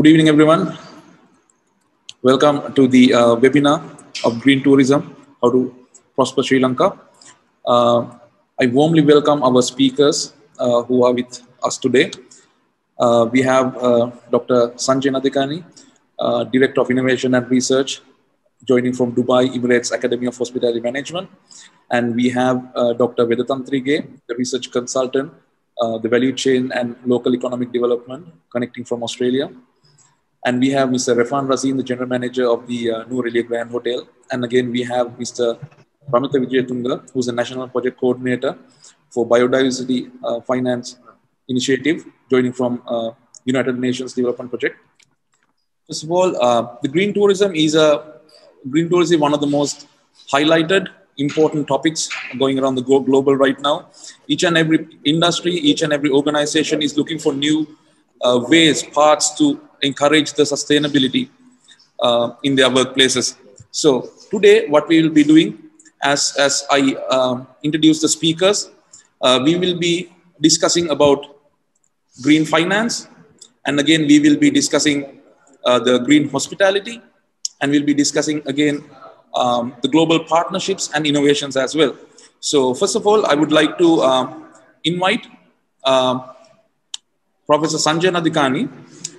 Good evening, everyone. Welcome to the webinar of Green Tourism, How to Prosper Sri Lanka. I warmly welcome our speakers who are with us today. We have Dr. Sanjaya Nadkarni, Director of Innovation and Research, joining from Dubai Emirates Academy of Hospitality Management. And we have Dr. Wedathanthirige, the Research Consultant, the Value Chain and Local Economic Development, connecting from Australia. And we have Mr. Refhan Razeen, the General Manager of the Nuwaraeliya Grand Hotel. And again, we have Mr. Ramitha Wijethunga, who's a National Project Coordinator for Biodiversity Finance Initiative, joining from United Nations Development Project. First of all, the green tourism is one of the most highlighted, important topics going around the global right now. Each and every industry, each and every organization is looking for new ways, paths to encourage the sustainability in their workplaces. So today, what we will be doing, as I introduce the speakers, we will be discussing about green finance, and again we will be discussing the green hospitality, and we'll be discussing again the global partnerships and innovations as well. So first of all, I would like to invite Professor Sanjaya Nadkarni.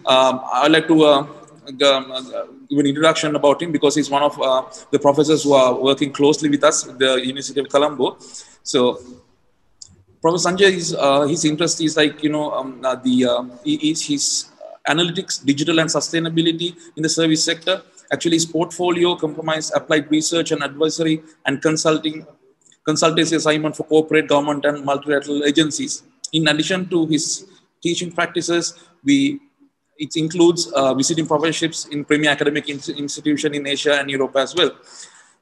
I'd like to give an introduction about him because he's one of the professors who are working closely with us at the University of Colombo. So Professor Sanjay, his interest is like, his analytics, digital and sustainability in the service sector. Actually, his portfolio comprises applied research and advisory and consultancy assignment for corporate, government and multilateral agencies. In addition to his teaching practices, it includes visiting professorships in premier academic institutions in Asia and Europe as well.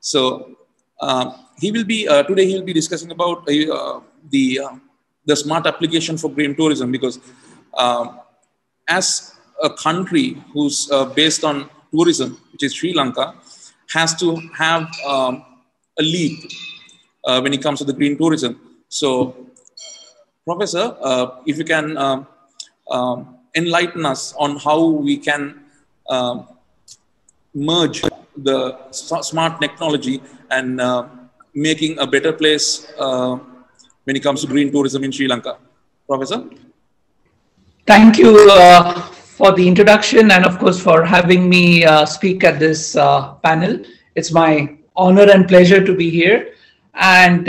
So he will be today he will be discussing about the smart application for green tourism, because as a country who's based on tourism, which is Sri Lanka, has to have a lead when it comes to the green tourism. So, Professor, if you can enlighten us on how we can merge the smart technology and making a better place when it comes to green tourism in Sri Lanka. Professor? Thank you for the introduction and of course for having me speak at this panel. It's my honor and pleasure to be here. And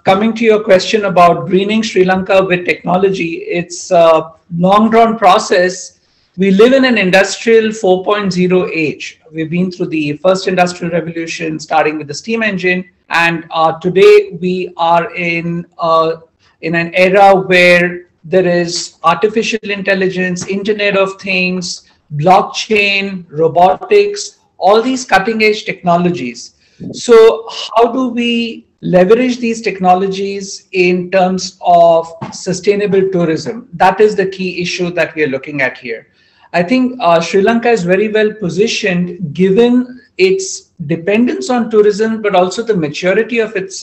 coming to your question about greening Sri Lanka with technology, it's a long drawn process. We live in an industrial 4.0 age. We've been through the first industrial revolution, starting with the steam engine. And today we are in an era where there is artificial intelligence, Internet of Things, blockchain, robotics, all these cutting edge technologies. So how do we leverage these technologies in terms of sustainable tourism? That is the key issue that we are looking at here. I think Sri Lanka is very well positioned given its dependence on tourism, but also the maturity of its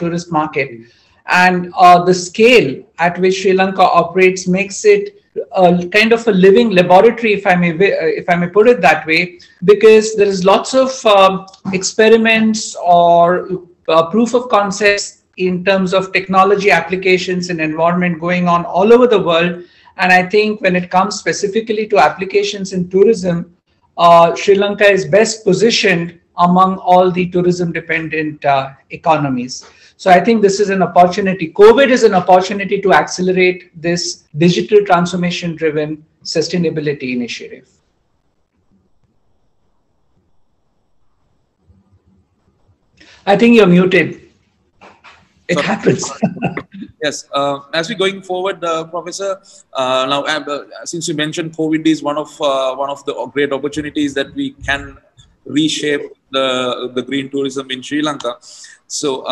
tourist market. And the scale at which Sri Lanka operates makes it a kind of a living laboratory, if I may put it that way, because there is lots of experiments or proof of concepts in terms of technology applications and environment going on all over the world. And I think when it comes specifically to applications in tourism, Sri Lanka is best positioned among all the tourism dependent economies. So I think this is an opportunity. COVID is an opportunity to accelerate this digital transformation driven sustainability initiative. I think you're muted. It happens. Yes. As we're going forward, Professor, now since you mentioned COVID is one of the great opportunities that we can reshape the green tourism in Sri Lanka. So,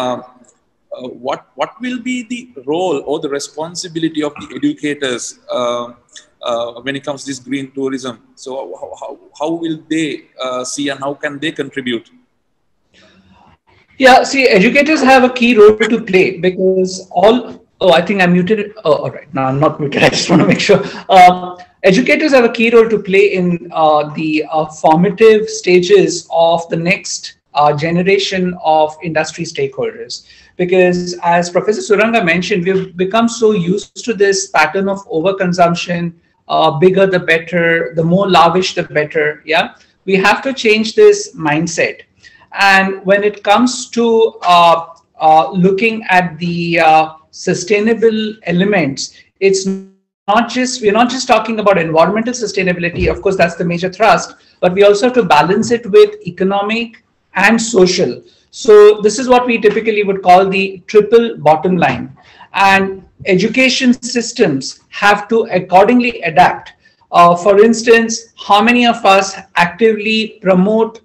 what will be the role or the responsibility of the educators when it comes to this green tourism? So, how will they see and how can they contribute? Yeah, see, educators have a key role to play because I think I'm muted. Oh, all right. No, I'm not muted. I just want to make sure. Educators have a key role to play in the formative stages of the next generation of industry stakeholders. Because as Professor Suranga mentioned, we've become so used to this pattern of overconsumption, bigger the better, the more lavish the better. Yeah, we have to change this mindset. And when it comes to looking at the sustainable elements, we're not just talking about environmental sustainability. Of course, that's the major thrust, but we also have to balance it with economic and social. So this is what we typically would call the triple bottom line. And education systems have to accordingly adapt. For instance, how many of us actively promote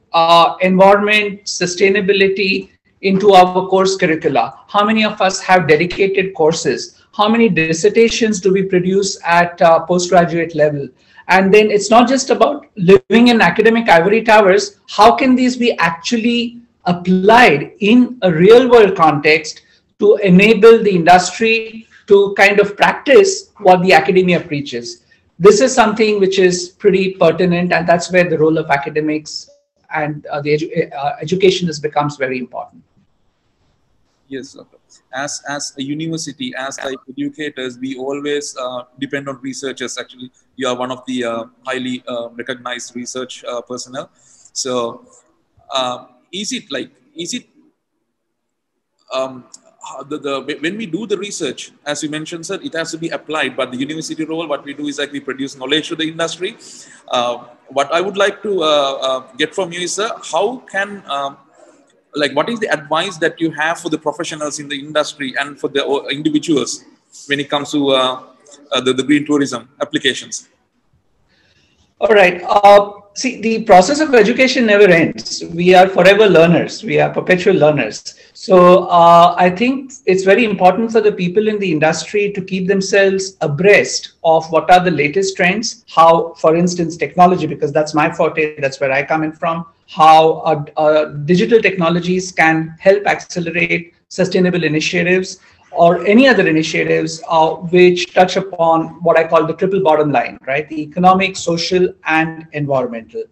environment sustainability into our course curricula? How many of us have dedicated courses? How many dissertations do we produce at postgraduate level? And then it's not just about living in academic ivory towers. How can these be actually applied in a real world context to enable the industry to kind of practice what the academia preaches? This is something which is pretty pertinent, and that's where the role of academics and education becomes very important. Yes, doctor. As a university, as like educators, we always depend on researchers. Actually, you are one of the highly recognized research personnel. So, is it when we do the research, as you mentioned, sir, it has to be applied. But the university role, what we do is like we produce knowledge to the industry. What I would like to get from you is, sir, how can what is the advice that you have for the professionals in the industry and for the individuals when it comes to the green tourism applications? All right. See, the process of education never ends. We are forever learners. We are perpetual learners. So I think it's very important for the people in the industry to keep themselves abreast of what are the latest trends, how, for instance, technology, because that's my forte, that's where I come in from, how digital technologies can help accelerate sustainable initiatives or any other initiatives which touch upon what I call the triple bottom line, right? The economic, social, and environmental.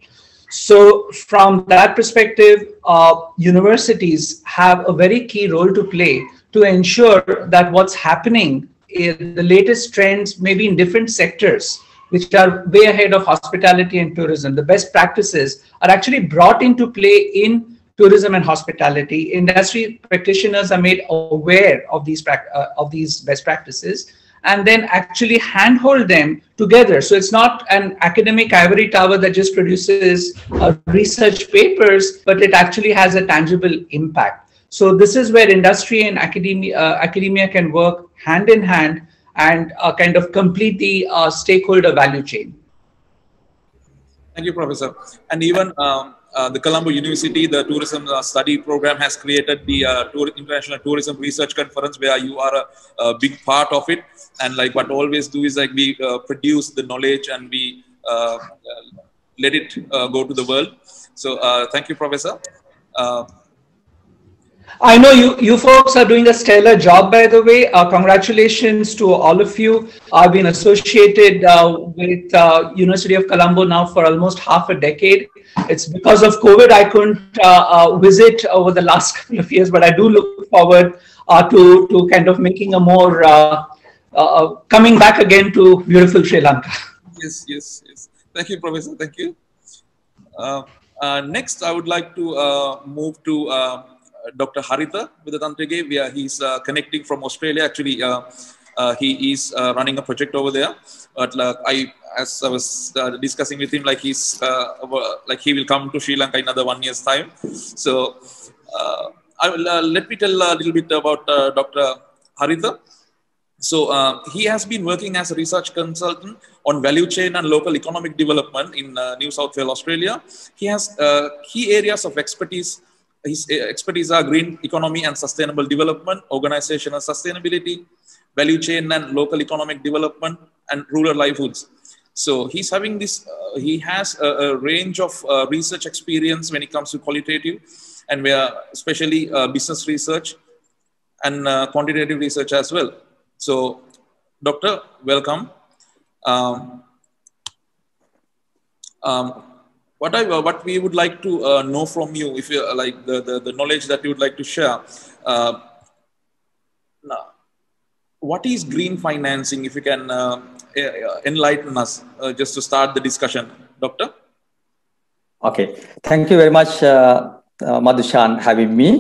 So from that perspective, universities have a very key role to play to ensure that what's happening in the latest trends, maybe in different sectors, which are way ahead of hospitality and tourism, the best practices are actually brought into play in tourism and hospitality. Industry practitioners are made aware of these best practices and then actually handhold them together. So it's not an academic ivory tower that just produces research papers, but it actually has a tangible impact. So this is where industry and academia can work hand in hand and kind of complete the stakeholder value chain. Thank you, Professor. And even the Colombo University, the tourism study program has created the International Tourism Research Conference, where you are a big part of it. And like what always do is like we produce the knowledge and we let it go to the world. So thank you, Professor. I know you folks are doing a stellar job, by the way. Congratulations to all of you. I've been associated with University of Colombo now for almost half a decade. It's because of COVID I couldn't visit over the last couple of years, but I do look forward to kind of making a more coming back again to beautiful Sri Lanka. Yes, yes, yes. Thank you, Professor. Thank you. Next, I would like to move to Dr. Haritha Wedathanthirige, where he's connecting from Australia. Actually, he is running a project over there. But as I was discussing with him, like he will come to Sri Lanka in another 1 year's time. So let me tell a little bit about Dr. Haritha. So he has been working as a research consultant on value chain and local economic development in New South Wales, Australia. He has key areas of expertise. His expertise are green economy and sustainable development, organizational sustainability, value chain and local economic development, and rural livelihoods. So he's having this, he has a range of research experience when it comes to qualitative and where especially business research and quantitative research as well. So, Doctor, welcome. What we would like to know from you, if you like the knowledge that you would like to share. Uh, what is green financing? If you can enlighten us, just to start the discussion, Doctor. Okay, thank you very much, Madhushan, having me,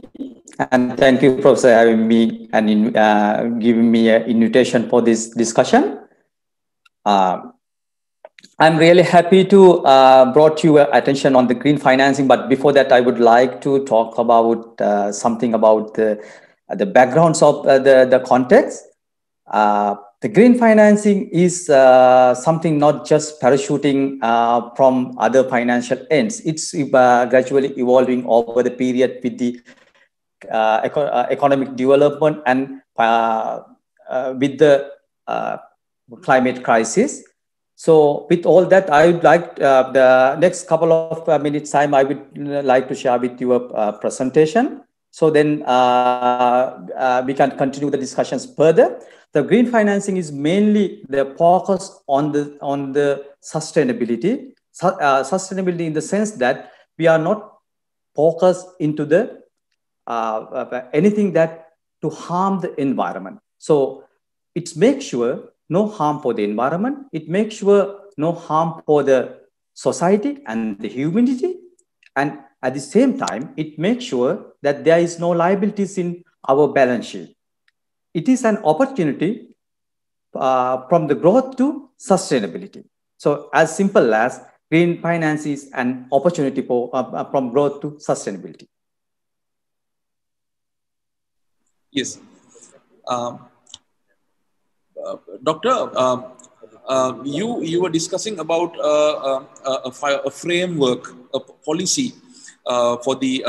and thank you, Professor, having me and giving me an invitation for this discussion. I'm really happy to brought you attention on the green financing, but before that, I would like to talk about something about the backgrounds of the context. The green financing is something not just parachuting from other financial ends. It's gradually evolving over the period with the economic development and with the climate crisis. So with all that, I would like the next couple of minutes time, I would like to share with you a presentation. So then we can continue the discussions further. The green financing is mainly the focus on the sustainability. Sustainability in the sense that we are not focused into the anything that to harm the environment. So it makes sure no harm for the environment. It makes sure no harm for the society and the humanity. And at the same time, it makes sure that there is no liabilities in our balance sheet. It is an opportunity from the growth to sustainability. So as simple as green finance is an opportunity for from growth to sustainability. Yes. Doctor, you were discussing about a framework, a policy for the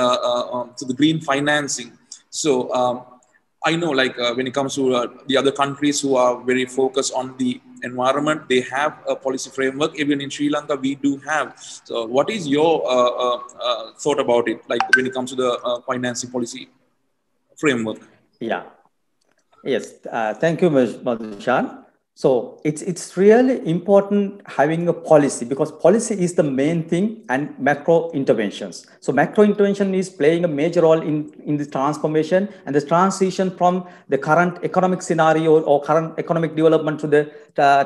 green financing. So I know, like when it comes to the other countries who are very focused on the environment, they have a policy framework. Even in Sri Lanka, we do have. So, what is your thought about it? Like when it comes to the financing policy framework? Yeah. Yes. Thank you, Madhushan. So it's really important having a policy, because policy is the main thing, and macro interventions. So macro intervention is playing a major role in the transformation and the transition from the current economic scenario or current economic development to the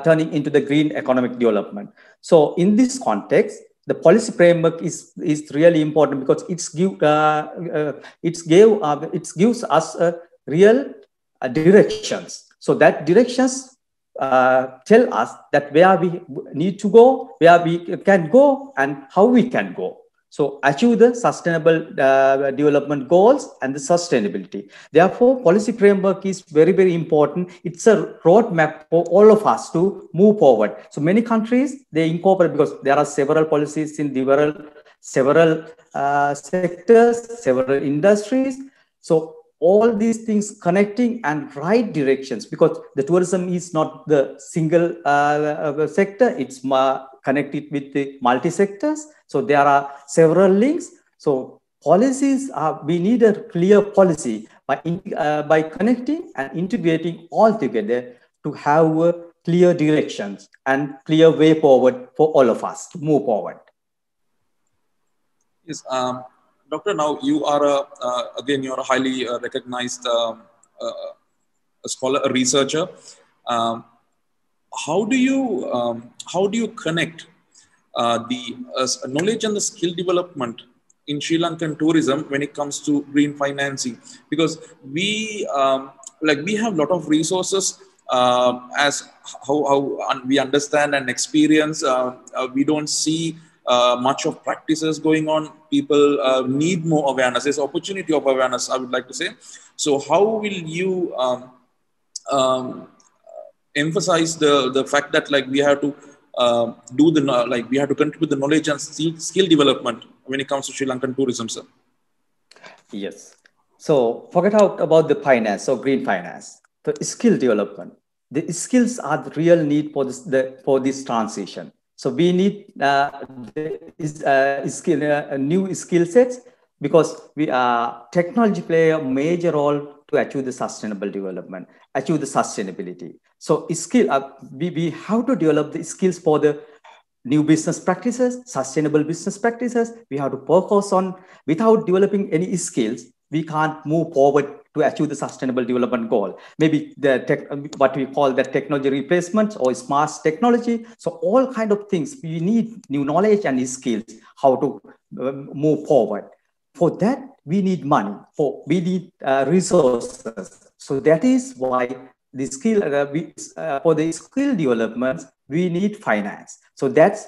turning into the green economic development. So in this context, the policy framework is really important, because it gives us a real directions. So that directions tell us that where we need to go, where we can go, and how we can go. So achieve the sustainable development goals and the sustainability. Therefore, policy framework is very, very important. It's a roadmap for all of us to move forward. So many countries, they incorporate, because there are several policies in several sectors, several industries. So all these things connecting and right directions, because the tourism is not the single sector, it's connected with the multi-sectors. So there are several links. So policies we need a clear policy by connecting and integrating all together to have clear directions and clear way forward for all of us to move forward. Yes, Doctor, now you are again, you're a highly recognized a scholar, a researcher. How do you connect the knowledge and the skill development in Sri Lankan tourism when it comes to green financing? Because we we have a lot of resources as how we understand and experience. We don't see much of practices going on. People need more awareness. There's opportunity of awareness, I would like to say. So how will you emphasize the fact that we have to we have to contribute the knowledge and skill development when it comes to Sri Lankan tourism, sir? Yes. So forget out about the finance or green finance. The skill development. The skills are the real need for this transition. So we need new skill sets, because technology play a major role to achieve the sustainable development, achieve the sustainability. So we have to develop the skills for the new business practices, sustainable business practices. We have to focus on, without developing any skills, we can't move forward to achieve the sustainable development goal. Maybe what we call the technology replacements or smart technology. So all kind of things, we need new knowledge and skills, how to move forward. For that, we need money, we need resources. So that is why the skill, for the skill development, we need finance. So that's,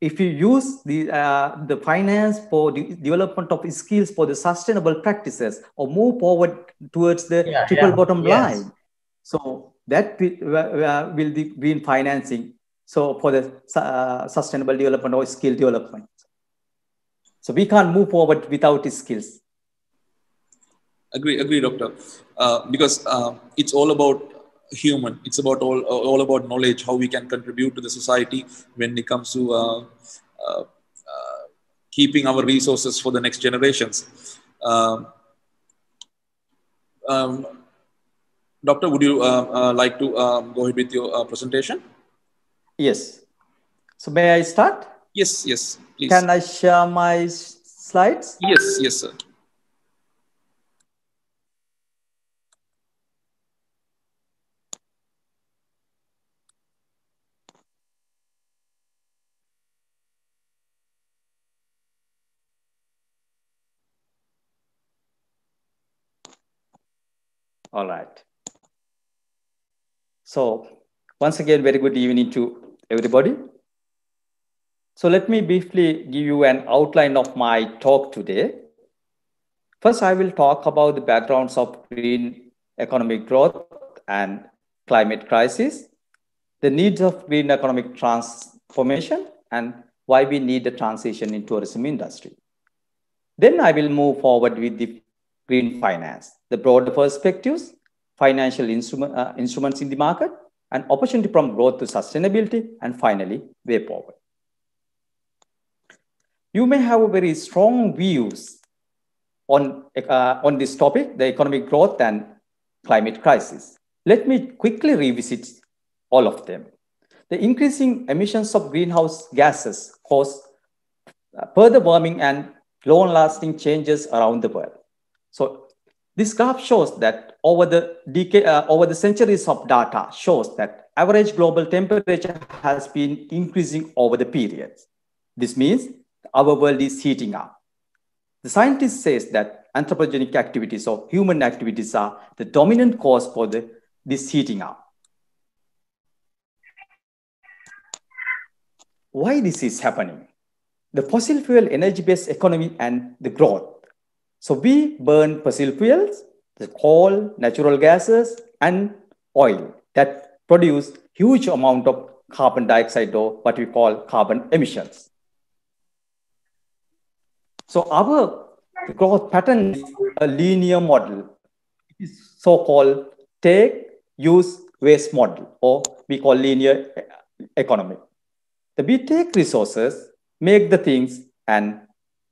if you use the finance for the development of skills for the sustainable practices, or move forward towards the triple bottom line. So that will be green financing. So for the sustainable development or skill development. So we can't move forward without skills. Agree, doctor. Because it's all about human. It's about all about knowledge, how we can contribute to the society when it comes to keeping our resources for the next generations. Doctor, would you like to go ahead with your presentation? Yes. So may I start? Yes, please. Can I share my slides? Yes, sir. All right. So once again, very good evening to everybody. So let me briefly give you an outline of my talk today. First, I will talk about the backgrounds of green economic growth and climate crisis, the needs of green economic transformation, and why we need the transition in tourism industry. Then I will move forward with the green finance, the broader perspectives, financial instruments in the market, and opportunity from growth to sustainability, and finally, way forward. You may have very strong views on this topic, the economic growth and climate crisis. Let me quickly revisit all of them. The increasing emissions of greenhouse gases cause further warming and long-lasting changes around the world. So this graph shows that over the centuries of data shows that average global temperature has been increasing over the periods. This means our world is heating up. The scientist says that anthropogenic activities or human activities are the dominant cause for this heating up. Why this is happening? The fossil fuel energy-based economy and the growth. So we burn fossil fuels, the coal, natural gases, and oil that produce huge amount of carbon dioxide, or what we call carbon emissions. So our growth pattern is a linear model. It is so-called take, use, waste model, or we call linear economy. We take resources, make the things, and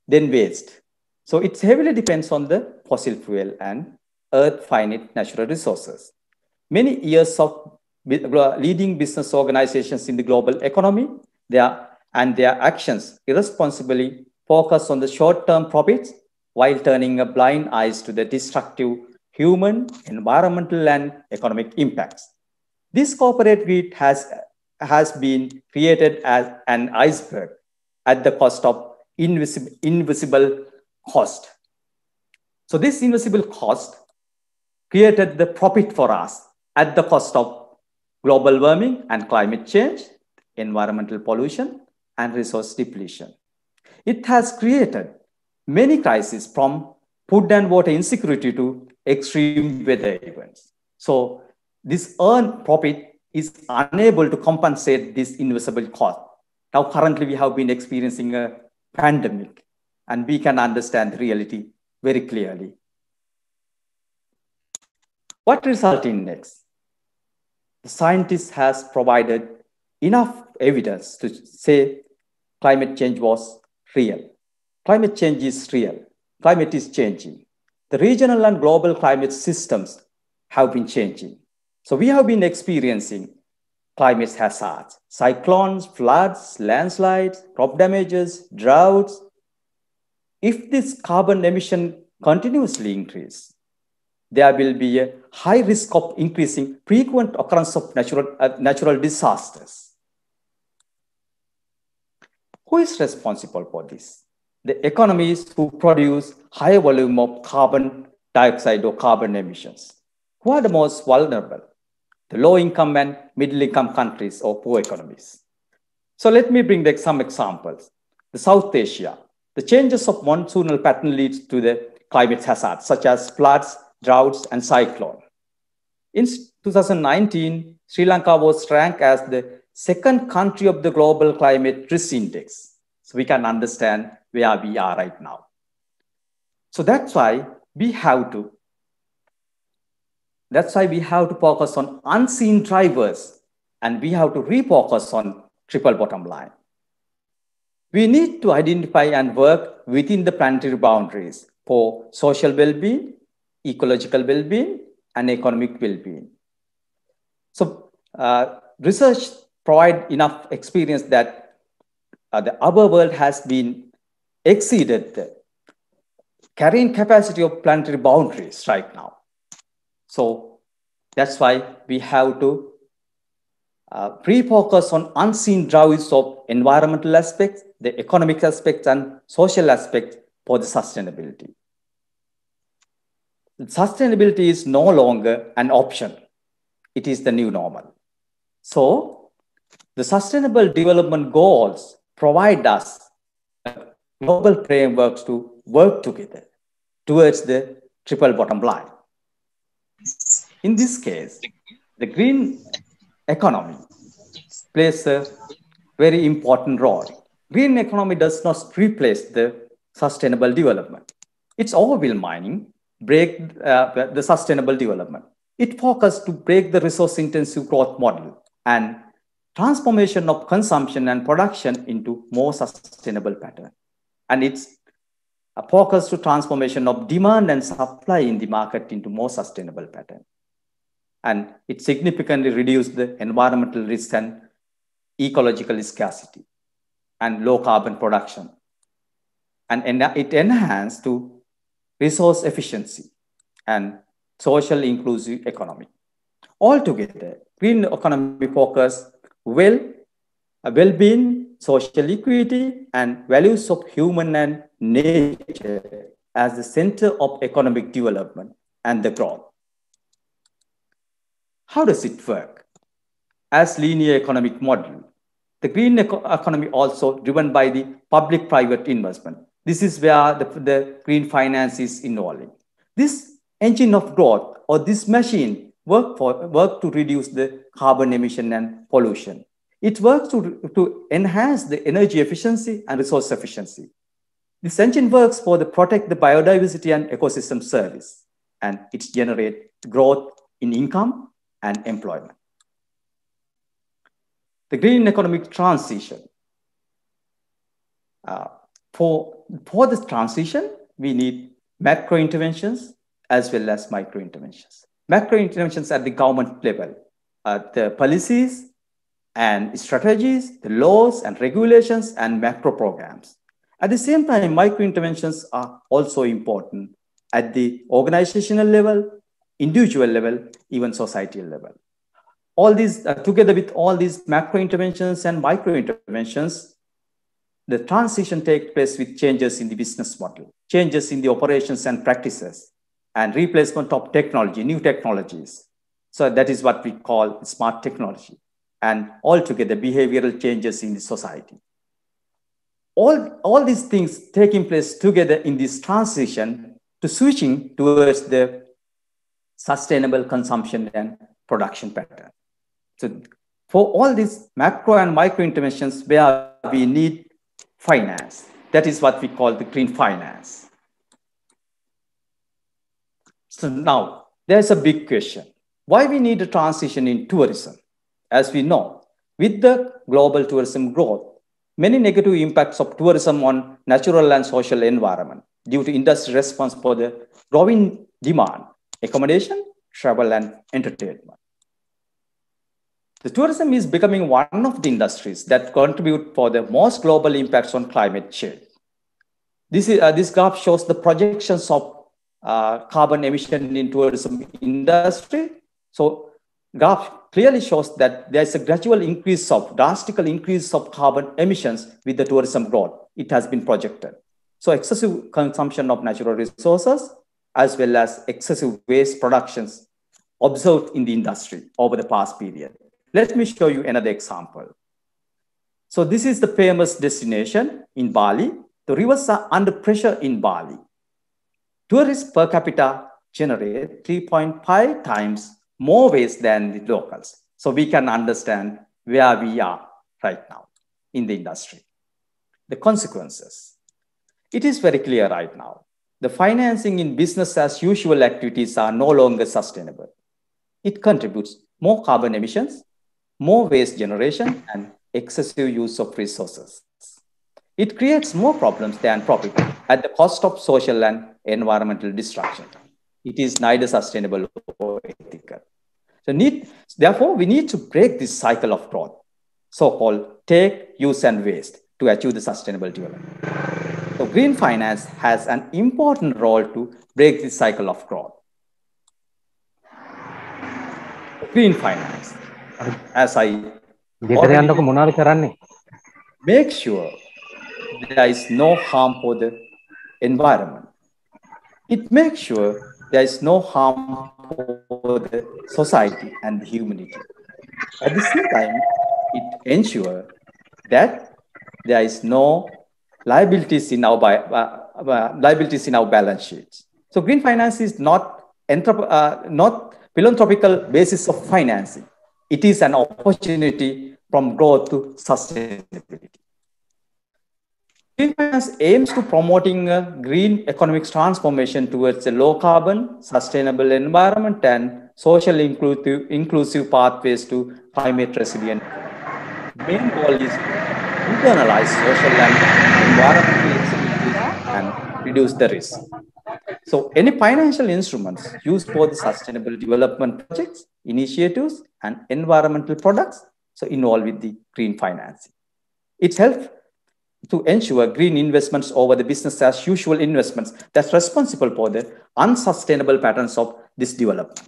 then waste. So it heavily depends on the fossil fuel and earth finite natural resources. Many years of leading business organizations in the global economy, their actions irresponsibly focus on the short-term profits while turning a blind eyes to the destructive human, environmental, and economic impacts. This corporate greed has been created as an iceberg at the cost of invisible cost. So this invisible cost created the profit for us at the cost of global warming and climate change, environmental pollution, and resource depletion. It has created many crises, from food and water insecurity to extreme weather events. So this earned profit is unable to compensate this invisible cost. Now, currently, we have been experiencing a pandemic, and we can understand the reality very clearly. What resulted in next? The scientist has provided enough evidence to say climate change was real. Climate change is real. Climate is changing. The regional and global climate systems have been changing. So we have been experiencing climate hazards, cyclones, floods, landslides, crop damages, droughts. If this carbon emission continuously increase, there will be a high risk of increasing frequent occurrence of natural disasters. Who is responsible for this? The economies who produce higher volume of carbon dioxide or carbon emissions. Who are the most vulnerable? The low-income and middle-income countries or poor economies. So let me bring back some examples. The South Asia, the changes of monsoonal pattern leads to the climate hazards, such as floods, droughts, and cyclone. In 2019, Sri Lanka was ranked as the second country of the Global Climate Risk Index. So we can understand where we are right now. So that's why we have to focus on unseen drivers, and we have to refocus on triple bottom line. We need to identify and work within the planetary boundaries for social well-being, ecological well-being, and economic well-being. So research provides enough experience that our world has been exceeded the carrying capacity of planetary boundaries right now. So that's why we have to refocus on unseen drivers of environmental aspects, the economic aspects, and social aspects for the sustainability. Sustainability is no longer an option. It is the new normal. So the Sustainable Development Goals provide us global frameworks to work together towards the triple bottom line. In this case, the green economy plays a very important role. Green economy does not replace the sustainable development. Its overall mining break the sustainable development. It focuses to break the resource-intensive growth model and transformation of consumption and production into more sustainable pattern. And it's a focus to transformation of demand and supply in the market into more sustainable pattern. And it significantly reduced the environmental risk and ecological scarcity and low carbon production. And it enhanced to resource efficiency and social inclusive economy. Altogether, green economy focus well-being, social equity, and values of human and nature as the center of economic development and the growth. How does it work? As linear economic model, the green economy also driven by the public-private investment. This is where the green finance is involving. This engine of growth or this machine work to reduce the carbon emission and pollution. It works to enhance the energy efficiency and resource efficiency. This engine works for protect the biodiversity and ecosystem service, and it generates growth in income and employment. The green economic transition. For this transition, we need macro interventions as well as micro interventions. Macro interventions at the government level, the policies and strategies, the laws and regulations and macro programs. At the same time, micro interventions are also important at the organizational level, individual level, even societal level. All these, together with all these macro interventions and micro interventions, the transition takes place with changes in the business model, changes in the operations and practices, and replacement of technology, new technologies. So that is what we call smart technology, and altogether behavioral changes in the society. All these things taking place together in this transition to switching towards the sustainable consumption and production pattern. So for all these macro and micro interventions where we need finance, that is what we call the green finance. So now there's a big question. Why we need a transition in tourism? As we know, with the global tourism growth, many negative impacts of tourism on natural and social environment due to industry response for the growing demand, accommodation, travel, and entertainment. The tourism is becoming one of the industries that contribute for the most global impacts on climate change. This graph shows the projections of carbon emission in tourism industry. So graph clearly shows that there is a gradual increase of, drastical increase of carbon emissions with the tourism growth. It has been projected. So excessive consumption of natural resources, as well as excessive waste productions observed in the industry over the past period. Let me show you another example. So this is the famous destination in Bali. The rivers are under pressure in Bali. Tourists per capita generate 3.5 times more waste than the locals. So we can understand where we are right now in the industry. The consequences. It is very clear right now. The financing in business as usual activities are no longer sustainable. It contributes more carbon emissions, more waste generation, and excessive use of resources. It creates more problems than profit at the cost of social and environmental destruction. It is neither sustainable or ethical. So therefore, we need to break this cycle of growth, so-called take, use, and waste, to achieve the sustainable development. So green finance has an important role to break this cycle of growth. Green finance, as I already make sure there is no harm for the environment. It makes sure there is no harm for the society and the humanity. At the same time, it ensures that there is no liabilities in our balance sheets. So green finance is not philanthropical basis of financing. It is an opportunity from growth to sustainability. Green finance aims to promoting a green economic transformation towards a low carbon, sustainable environment and social inclusive pathways to climate resilient. The main goal is to internalize social and environmental activities and reduce the risk. So any financial instruments used for the sustainable development projects, initiatives, and environmental products, so involved with the green financing. It helps to ensure green investments over the business as usual investments that's responsible for the unsustainable patterns of this development.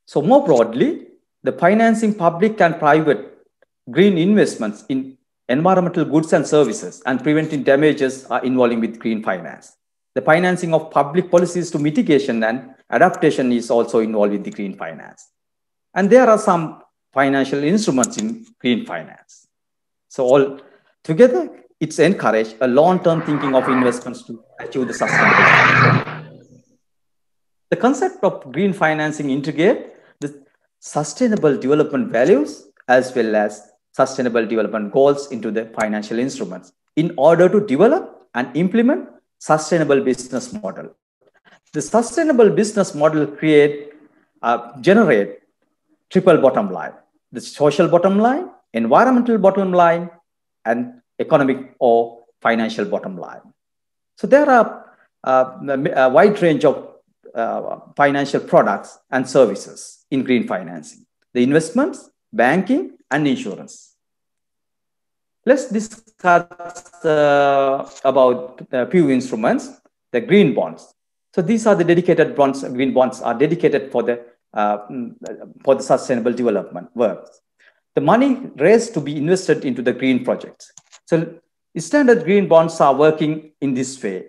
So more broadly, the financing public and private green investments in environmental goods and services and preventing damages are involving with green finance. The financing of public policies to mitigation and adaptation is also involved with the green finance. And there are some financial instruments in green finance. So all together, it's encouraged a long-term thinking of investments to achieve the sustainability. The concept of green financing integrate the sustainable development values as well as sustainable development goals into the financial instruments in order to develop and implement sustainable business model. The sustainable business model generate triple bottom line, the social bottom line, environmental bottom line, and economic or financial bottom line. So there are a wide range of financial products and services in green financing, the investments, banking, and insurance. Let's discuss about a few instruments, the green bonds. So these are the dedicated bonds. Green bonds are dedicated for the sustainable development works. The money raised to be invested into the green projects. So standard green bonds are working in this way.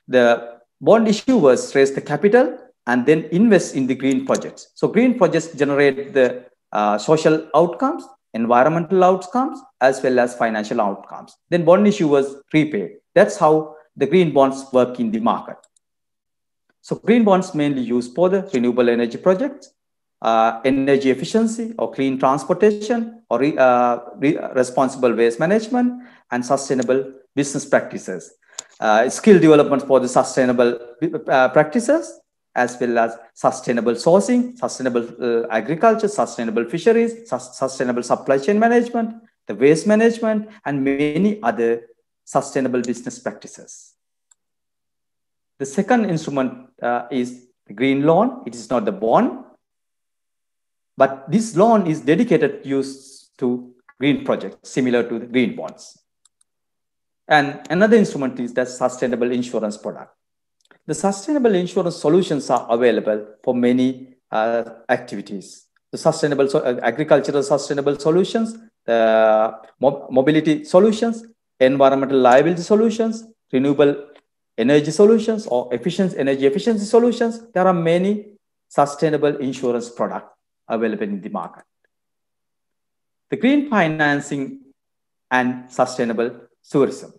The bond issuers raise the capital and then invest in the green projects. So green projects generate the social outcomes, environmental outcomes, as well as financial outcomes. Then bond issuers repay. That's how the green bonds work in the market. So green bonds mainly used for the renewable energy projects, energy efficiency or clean transportation or responsible waste management and sustainable business practices, skill development for the sustainable practices, as well as sustainable sourcing, sustainable agriculture, sustainable fisheries, sustainable supply chain management, the waste management, and many other sustainable business practices. The second instrument is the green loan. It is not the bond. But this loan is dedicated use to green projects, similar to the green bonds. And another instrument is the sustainable insurance product. The sustainable insurance solutions are available for many activities. The sustainable agricultural sustainable solutions, mobility solutions, environmental liability solutions, renewable energy solutions, or energy efficiency solutions. There are many sustainable insurance products available in the market. The green financing and sustainable tourism.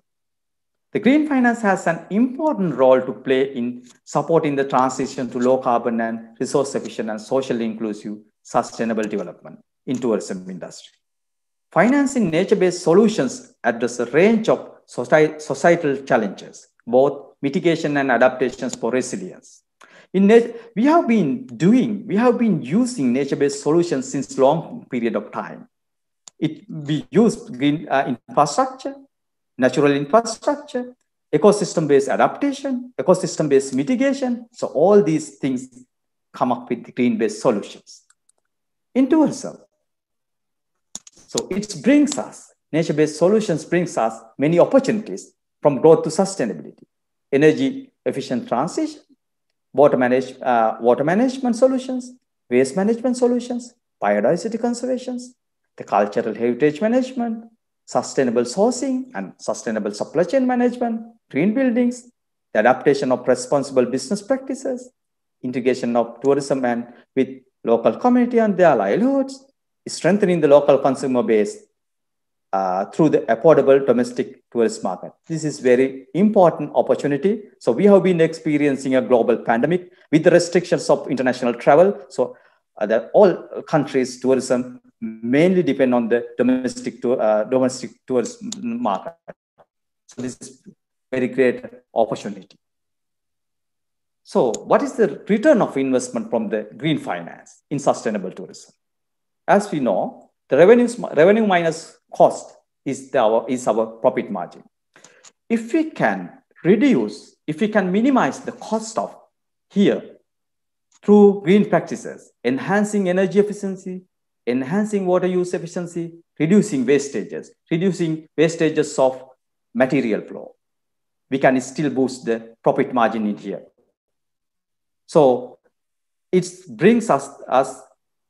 The green finance has an important role to play in supporting the transition to low carbon and resource efficient and socially inclusive sustainable development in tourism industry. Financing nature-based solutions address a range of societal challenges, both mitigation and adaptations for resilience. We have been using nature-based solutions since long period of time. We used green infrastructure, natural infrastructure, ecosystem-based adaptation, ecosystem-based mitigation. So all these things come up with the green-based solutions. In tourism, so it brings us, nature-based solutions brings us many opportunities from growth to sustainability, energy efficient transition, water management solutions, waste management solutions, biodiversity conservations, the cultural heritage management, sustainable sourcing and sustainable supply chain management, green buildings, the adaptation of responsible business practices, integration of tourism and with local community and their livelihoods, strengthening the local consumer base through the affordable domestic tourist market. This is very important opportunity. So we have been experiencing a global pandemic with the restrictions of international travel. So all countries' tourism mainly depend on the domestic tourist market. So this is very great opportunity. So what is the return of investment from the green finance in sustainable tourism? As we know, the revenue minus cost is our profit margin. If we can minimize the cost of here through green practices, enhancing energy efficiency, enhancing water use efficiency, reducing wastages of material flow, we can still boost the profit margin in here. So it brings us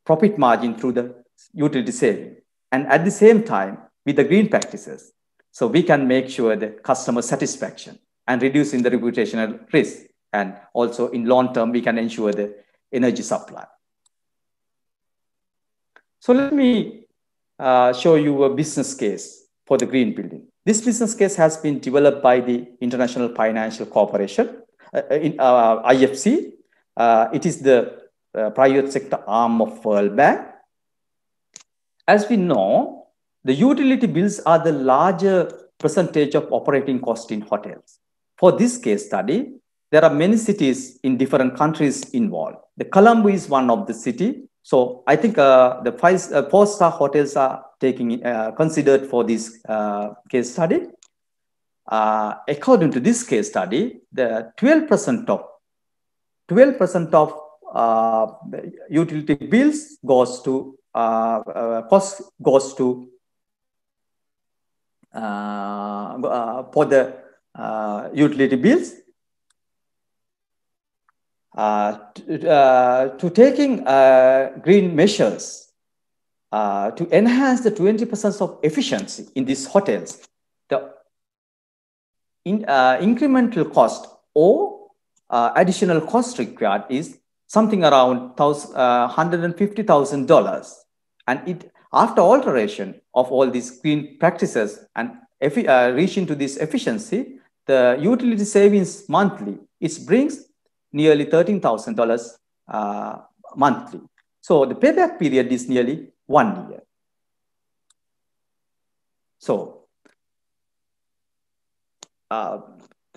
profit margin through the utility saving. And at the same time, with the green practices, so we can make sure the customer satisfaction and reducing the reputational risk. And also in long term, we can ensure the energy supply. So let me show you a business case for the green building. This business case has been developed by the International Financial Corporation, IFC. It is the private sector arm of World Bank. As we know, the utility bills are the larger percentage of operating cost in hotels. For this case study, there are many cities in different countries involved. The Colombo is one of the city. So I think the 4-star hotels are considered for this case study. According to this case study, the 12% of the utility bills goes to for the utility bills. To taking green measures to enhance the 20% of efficiency in these hotels, the incremental cost or additional cost required is something around $150,000. And after alteration of all these green practices and reaching to this efficiency, the utility savings monthly, it brings nearly $13,000 monthly. So the payback period is nearly 1 year. So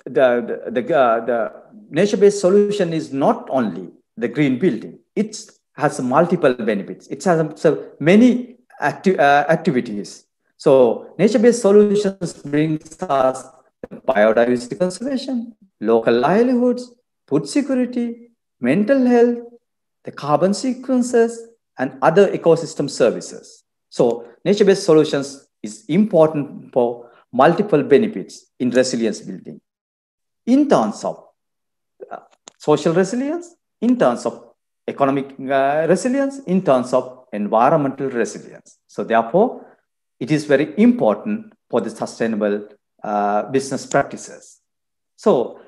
the nature-based solution is not only the green building, it has multiple benefits. It has many activities. So nature-based solutions brings us biodiversity conservation, local livelihoods, food security, mental health, the carbon sequences, and other ecosystem services. So nature-based solutions is important for multiple benefits in resilience building, in terms of social resilience, in terms of economic resilience, in terms of environmental resilience. So therefore, it is very important for the sustainable business practices. So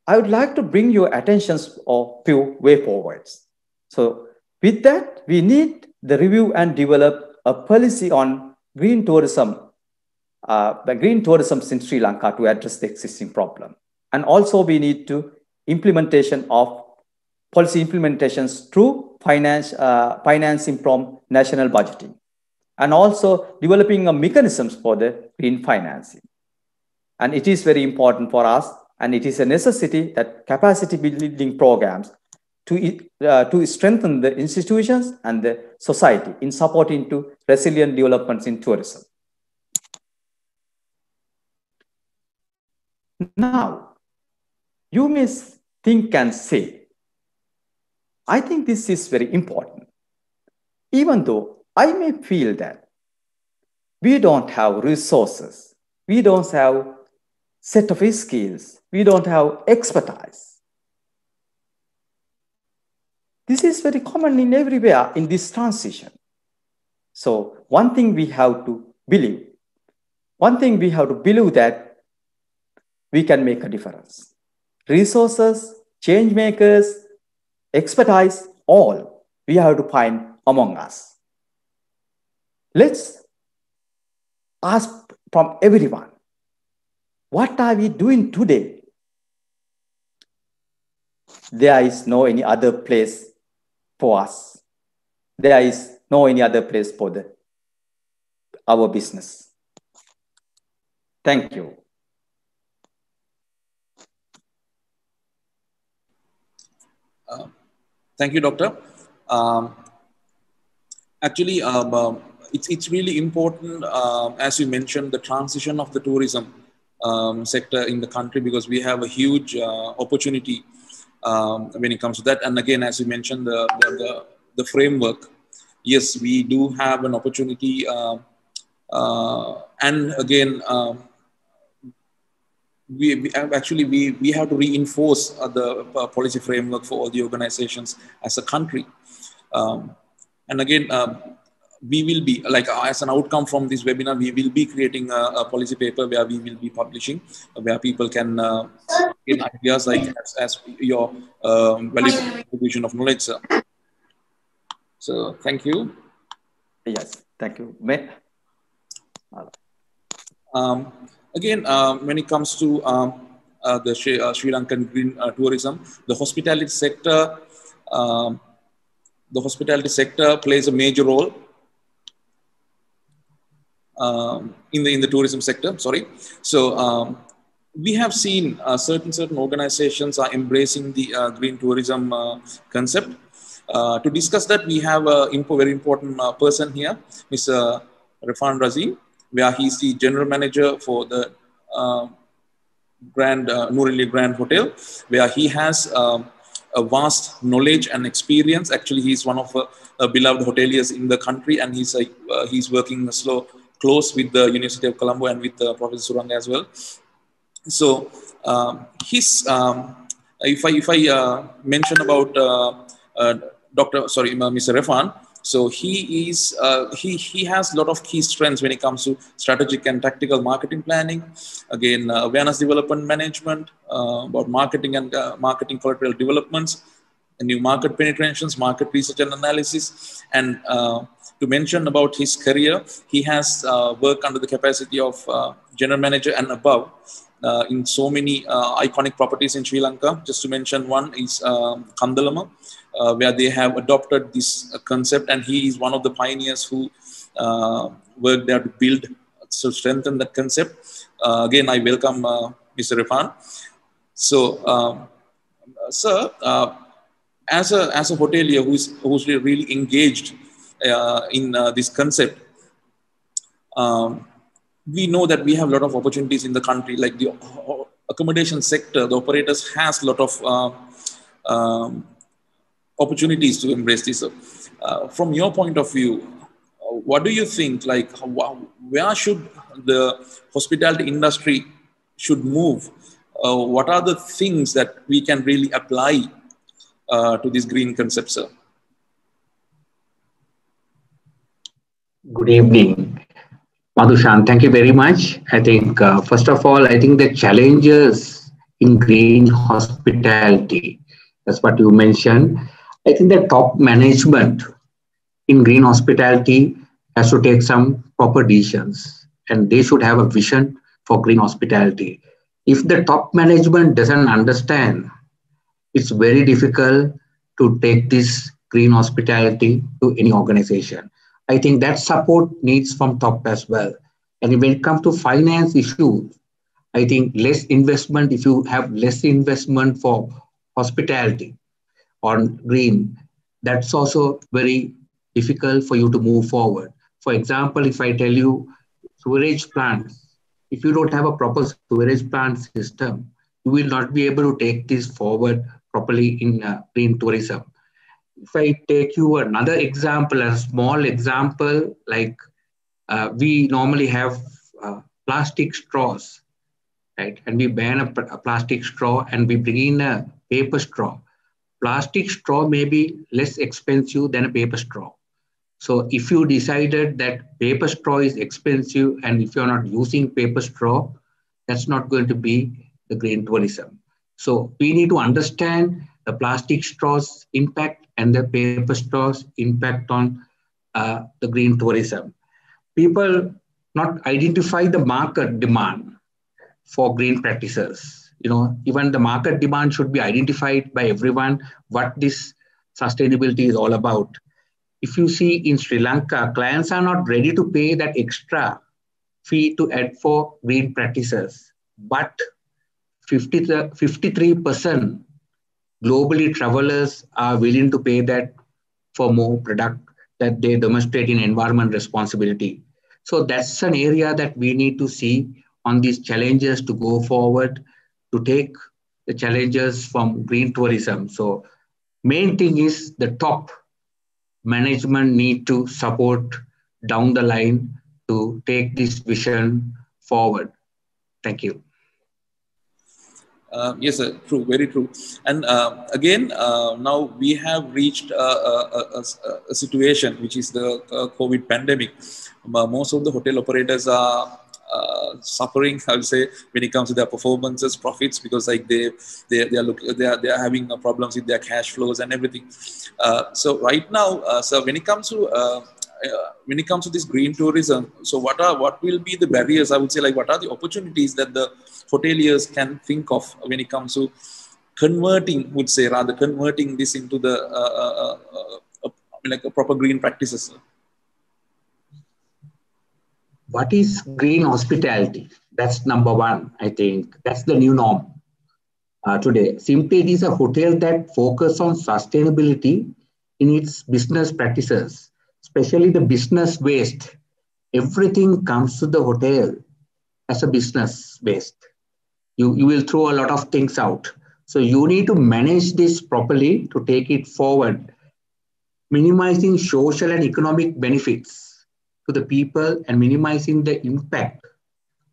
I would like to bring your attention of few way forwards. So with that, we need the review and develop a policy on green tourism, the green tourism in Sri Lanka to address the existing problem. And also we need to implementation of policy implementations through financing from national budgeting, and also developing a mechanisms for the green financing. And it is very important for us, and it is a necessity that capacity building programs to strengthen the institutions and the society in supporting to resilient developments in tourism. Now, you may think and say, I think this is very important, even though I may feel that we don't have resources, we don't have set of skills, we don't have expertise. This is very common in everywhere in this transition. So one thing we have to believe, that we can make a difference. Resources, change makers, expertise, all we have to find among us. Let's ask from everyone, what are we doing today? There is no any other place for us. There is no any other place for our business. Thank you. Thank you, Doctor. Actually, it's really important, as you mentioned, the transition of the tourism sector in the country, because we have a huge opportunity when it comes to that. And again, as you mentioned, the framework, yes, we do have an opportunity. And again, we have to reinforce the policy framework for all the organizations as a country. And again, we will be, like, as an outcome from this webinar, we will be creating a policy paper where we will be publishing, where people can get ideas like as your valuable contribution of knowledge, sir. So thank you. Yes, thank you. Again, when it comes to the Sri Lankan green tourism, the hospitality sector plays a major role in the tourism sector. Sorry. So we have seen certain organizations are embracing the green tourism concept. To discuss that, we have a very important person here, Mr. Refhan Razeen, where he's the general manager for the Nuwaraeliya Grand Hotel, where he has a vast knowledge and experience. Actually, he's one of beloved hoteliers in the country, and he's working close with the University of Colombo and with Professor Suranga as well. So if I mention about Mr. Refhan, so he has a lot of key strengths when it comes to strategic and tactical marketing planning, again awareness development management, about marketing and marketing collateral developments, and new market penetrations, market research and analysis. And to mention about his career, he has worked under the capacity of general manager and above in so many iconic properties in Sri Lanka. Just to mention one is Kandala, where they have adopted this concept, and he is one of the pioneers who worked there to strengthen that concept. Again, I welcome Mr. Refhan. So, sir, as a hotelier who's really engaged in this concept, we know that we have a lot of opportunities in the country, like the accommodation sector. The operators has a lot of opportunities to embrace this. From your point of view, what do you think? Like, where should the hospitality industry should move? What are the things that we can really apply to this green concept, sir? Good evening, Madhushan. Thank you very much. I think, first of all, I think the challenges in green hospitality, that's what you mentioned. I think the top management in green hospitality has to take some proper decisions, and they should have a vision for green hospitality. If the top management doesn't understand, it's very difficult to take this green hospitality to any organization. I think that support needs from top as well. And when it comes to finance issues, I think less investment, if you have less investment for hospitality on green, that's also very difficult for you to move forward. For example, if I tell you sewage plants, if you don't have a proper sewage plant system, you will not be able to take this forward properly in green tourism. If I take you another example, a small example, like we normally have plastic straws, right? And we ban a plastic straw and we bring in a paper straw. Plastic straw may be less expensive than a paper straw. So if you decided that paper straw is expensive and if you're not using paper straw, that's not going to be the green tourism. So we need to understand the plastic straws impact and the paper straws impact on the green tourism. People not identify the market demand for green practices. You know, even the market demand should be identified by everyone what this sustainability is all about. If you see in Sri Lanka, clients are not ready to pay that extra fee to add for green practices, but 53% globally travelers are willing to pay that for more product that they demonstrate in environment responsibility. So that's an area that we need to see on these challenges to go forward, to take the challenges from green tourism. So main thing is the top management need to support down the line to take this vision forward. Thank you. Yes, sir, true, very true. And again, now we have reached a situation which is the COVID pandemic. Most of the hotel operators are suffering, I would say, when it comes to their performances, profits, because like they are having problems with their cash flows and everything. So right now, so when it comes to this green tourism, so what will be the barriers? I would say, like, what are the opportunities that the hoteliers can think of when it comes to converting this into the like a proper green practices? What is green hospitality? That's number one. I think that's the new norm today. Simply, it is a hotel that focuses on sustainability in its business practices, especially the business waste. Everything comes to the hotel as a business waste. You will throw a lot of things out. So you need to manage this properly to take it forward, minimizing social and economic benefits to the people and minimizing the impact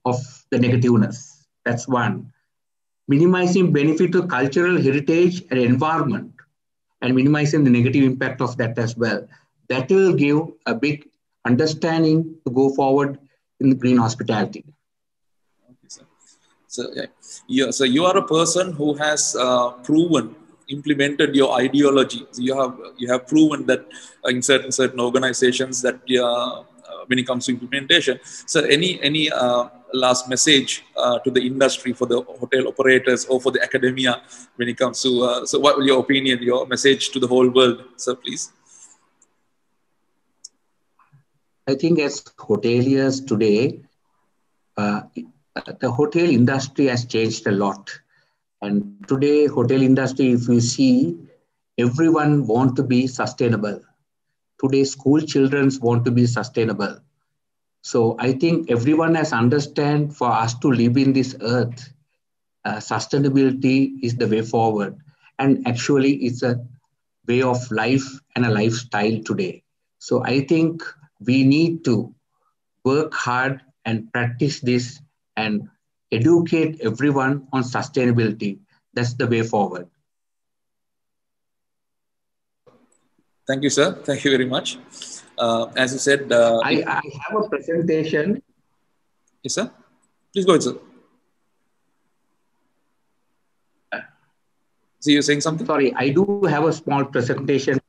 of the negativeness. That's one. Minimizing benefit to cultural heritage and environment and minimizing the negative impact of that as well. That will give a big understanding to go forward in the green hospitality. Okay, sir. So you are a person who has implemented your ideology. So you have proven that in certain organizations that when it comes to implementation. So any last message to the industry, for the hotel operators or for the academia when it comes to so what will your opinion, your message to the whole world, sir, please? I think as hoteliers today, the hotel industry has changed a lot. And today, hotel industry, if you see, everyone wants to be sustainable. Today, school children want to be sustainable. So I think everyone has understand for us to live in this earth, sustainability is the way forward. And actually, it's a way of life and a lifestyle today. So I think we need to work hard and practice this and educate everyone on sustainability. That's the way forward. Thank you, sir. Thank you very much. As you said, I have a presentation. Yes, sir. Please go ahead, sir. So you're saying something? Sorry, I do have a small presentation.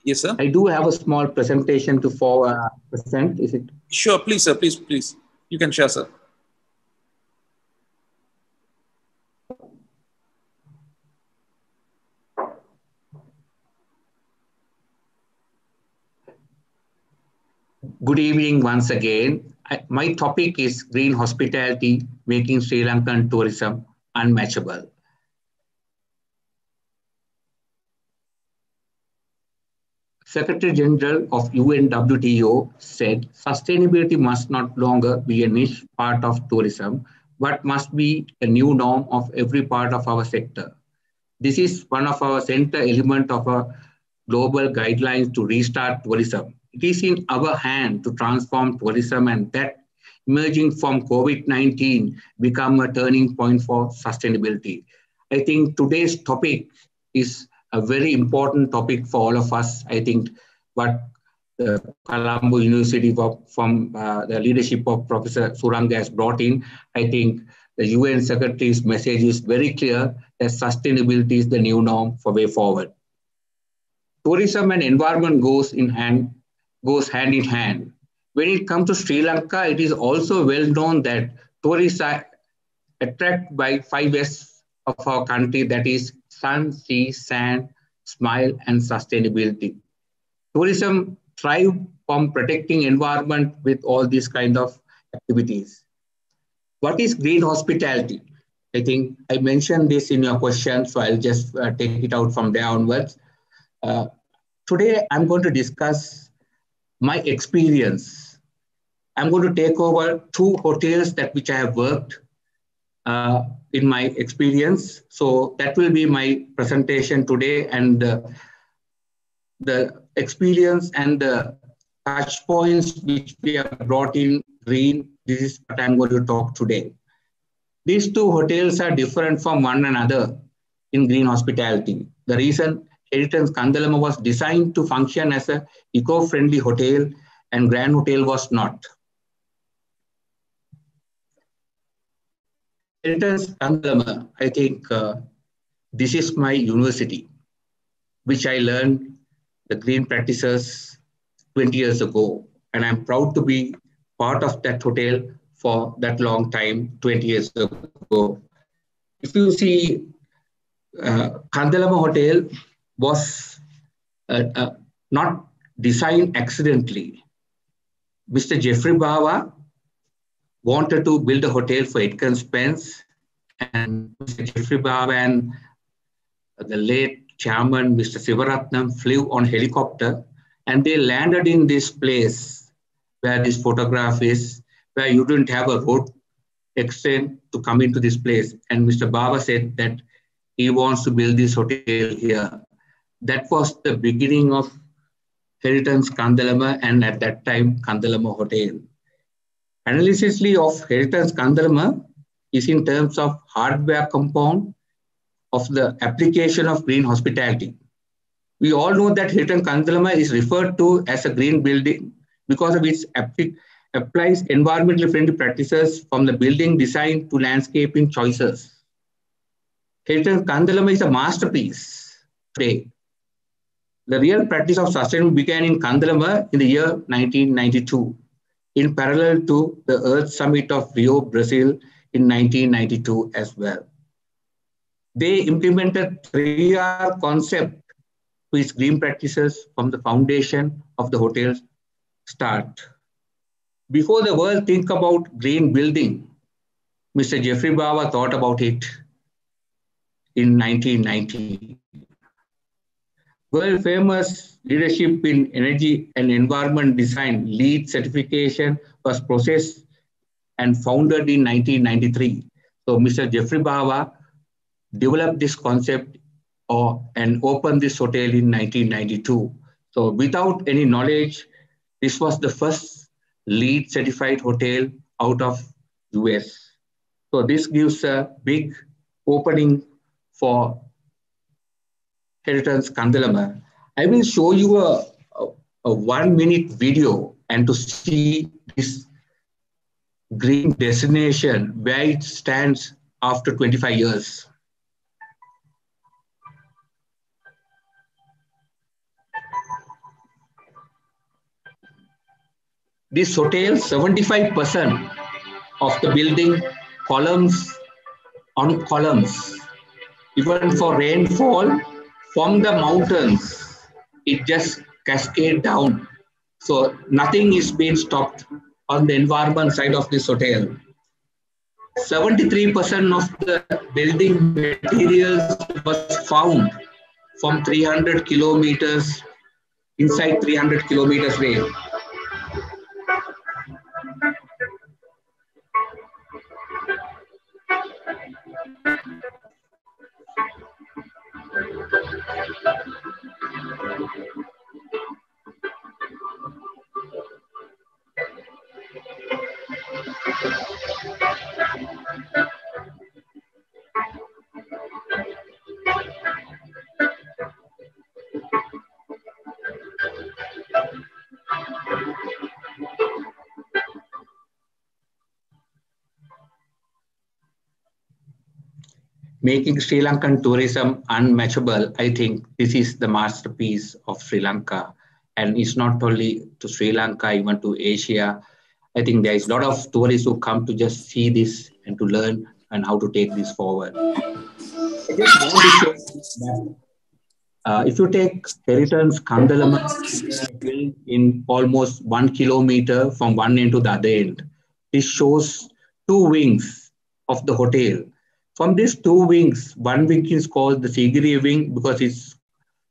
Yes, sir. I do have a small presentation to present. Is it? Sure, please, sir. Please, please. You can share, sir. Good evening once again. My topic is green hospitality, making Sri Lankan tourism unmatchable. Secretary General of UNWTO said sustainability must not longer be a niche part of tourism, but must be a new norm of every part of our sector. This is one of our center element of our global guidelines to restart tourism. It is in our hand to transform tourism, and that emerging from COVID-19 become a turning point for sustainability. I think today's topic is a very important topic for all of us. I think what the Colombo University from the leadership of Professor Suranga has brought in, I think the UN Secretary's message is very clear that sustainability is the new norm for way forward. Tourism and environment goes hand in hand. When it comes to Sri Lanka, it is also well known that tourists are attracted by 5 S of our country, that is sun, sea, sand, smile, and sustainability. Tourism thrives from protecting environment with all these kind of activities. What is green hospitality? I think I mentioned this in your question, so I'll just take it out from there onwards. Today, I'm going to discuss my experience. I'm going to take over 2 hotels which I have worked in my experience. So that will be my presentation today, and the experience and the touch points which we have brought in green, this is what I'm going to talk today. These 2 hotels are different from one another in green hospitality. The reason Heritage Kandala was designed to function as an eco-friendly hotel and Grand Hotel was not. Heritage Kandala, I think this is my university, which I learned the green practices 20 years ago. And I'm proud to be part of that hotel for that long time, 20 years ago. If you see, Kandala Hotel was not designed accidentally. Mr. Jeffrey Bawa wanted to build a hotel for Edgar Spence, and Mr. Jeffrey Bawa and the late chairman, Mr. Sivaratnam, flew on helicopter, and they landed in this place where this photograph is, where you didn't have a road extent to come into this place. And Mr. Bawa said that he wants to build this hotel here. That was the beginning of Heritage Kandalama, and at that time, Kandalama Hotel. Analysis of Heritage Kandalama is in terms of hardware compound of the application of green hospitality. We all know that Heritage Kandalama is referred to as a green building because of its applies environmentally friendly practices from the building design to landscaping choices. Heritage Kandalama is a masterpiece today. The real practice of sustainability began in Kandalama in the year 1992, in parallel to the Earth Summit of Rio, Brazil in 1992 as well. They implemented 3R concept to its green practices from the foundation of the hotel's start. Before the world think about green building, Mr. Jeffrey Bawa thought about it in 1990. World famous leadership in energy and environment design LEED certification was processed and founded in 1993. So Mr. Jeffrey Bawa developed this concept and opened this hotel in 1992. So without any knowledge, this was the first LEED certified hotel out of US. So this gives a big opening for Heritage Kandala. I will show you a 1-minute video and to see this green destination where it stands after 25 years. This hotel, 75% of the building columns on columns. Even for rainfall from the mountains, it just cascades down. So nothing is being stopped on the environment side of this hotel. 73% of the building materials was found from 300 kilometers inside 300 kilometers range. Making Sri Lankan tourism unmatchable, I think this is the masterpiece of Sri Lanka. And it's not only to Sri Lanka, even to Asia. I think there is a lot of tourists who come to just see this and to learn and how to take this forward. I just want to show that if you take Heritage Kandala built in almost 1 kilometer from one end to the other end, this shows 2 wings of the hotel. From these 2 wings, one wing is called the Sigiriya wing because it's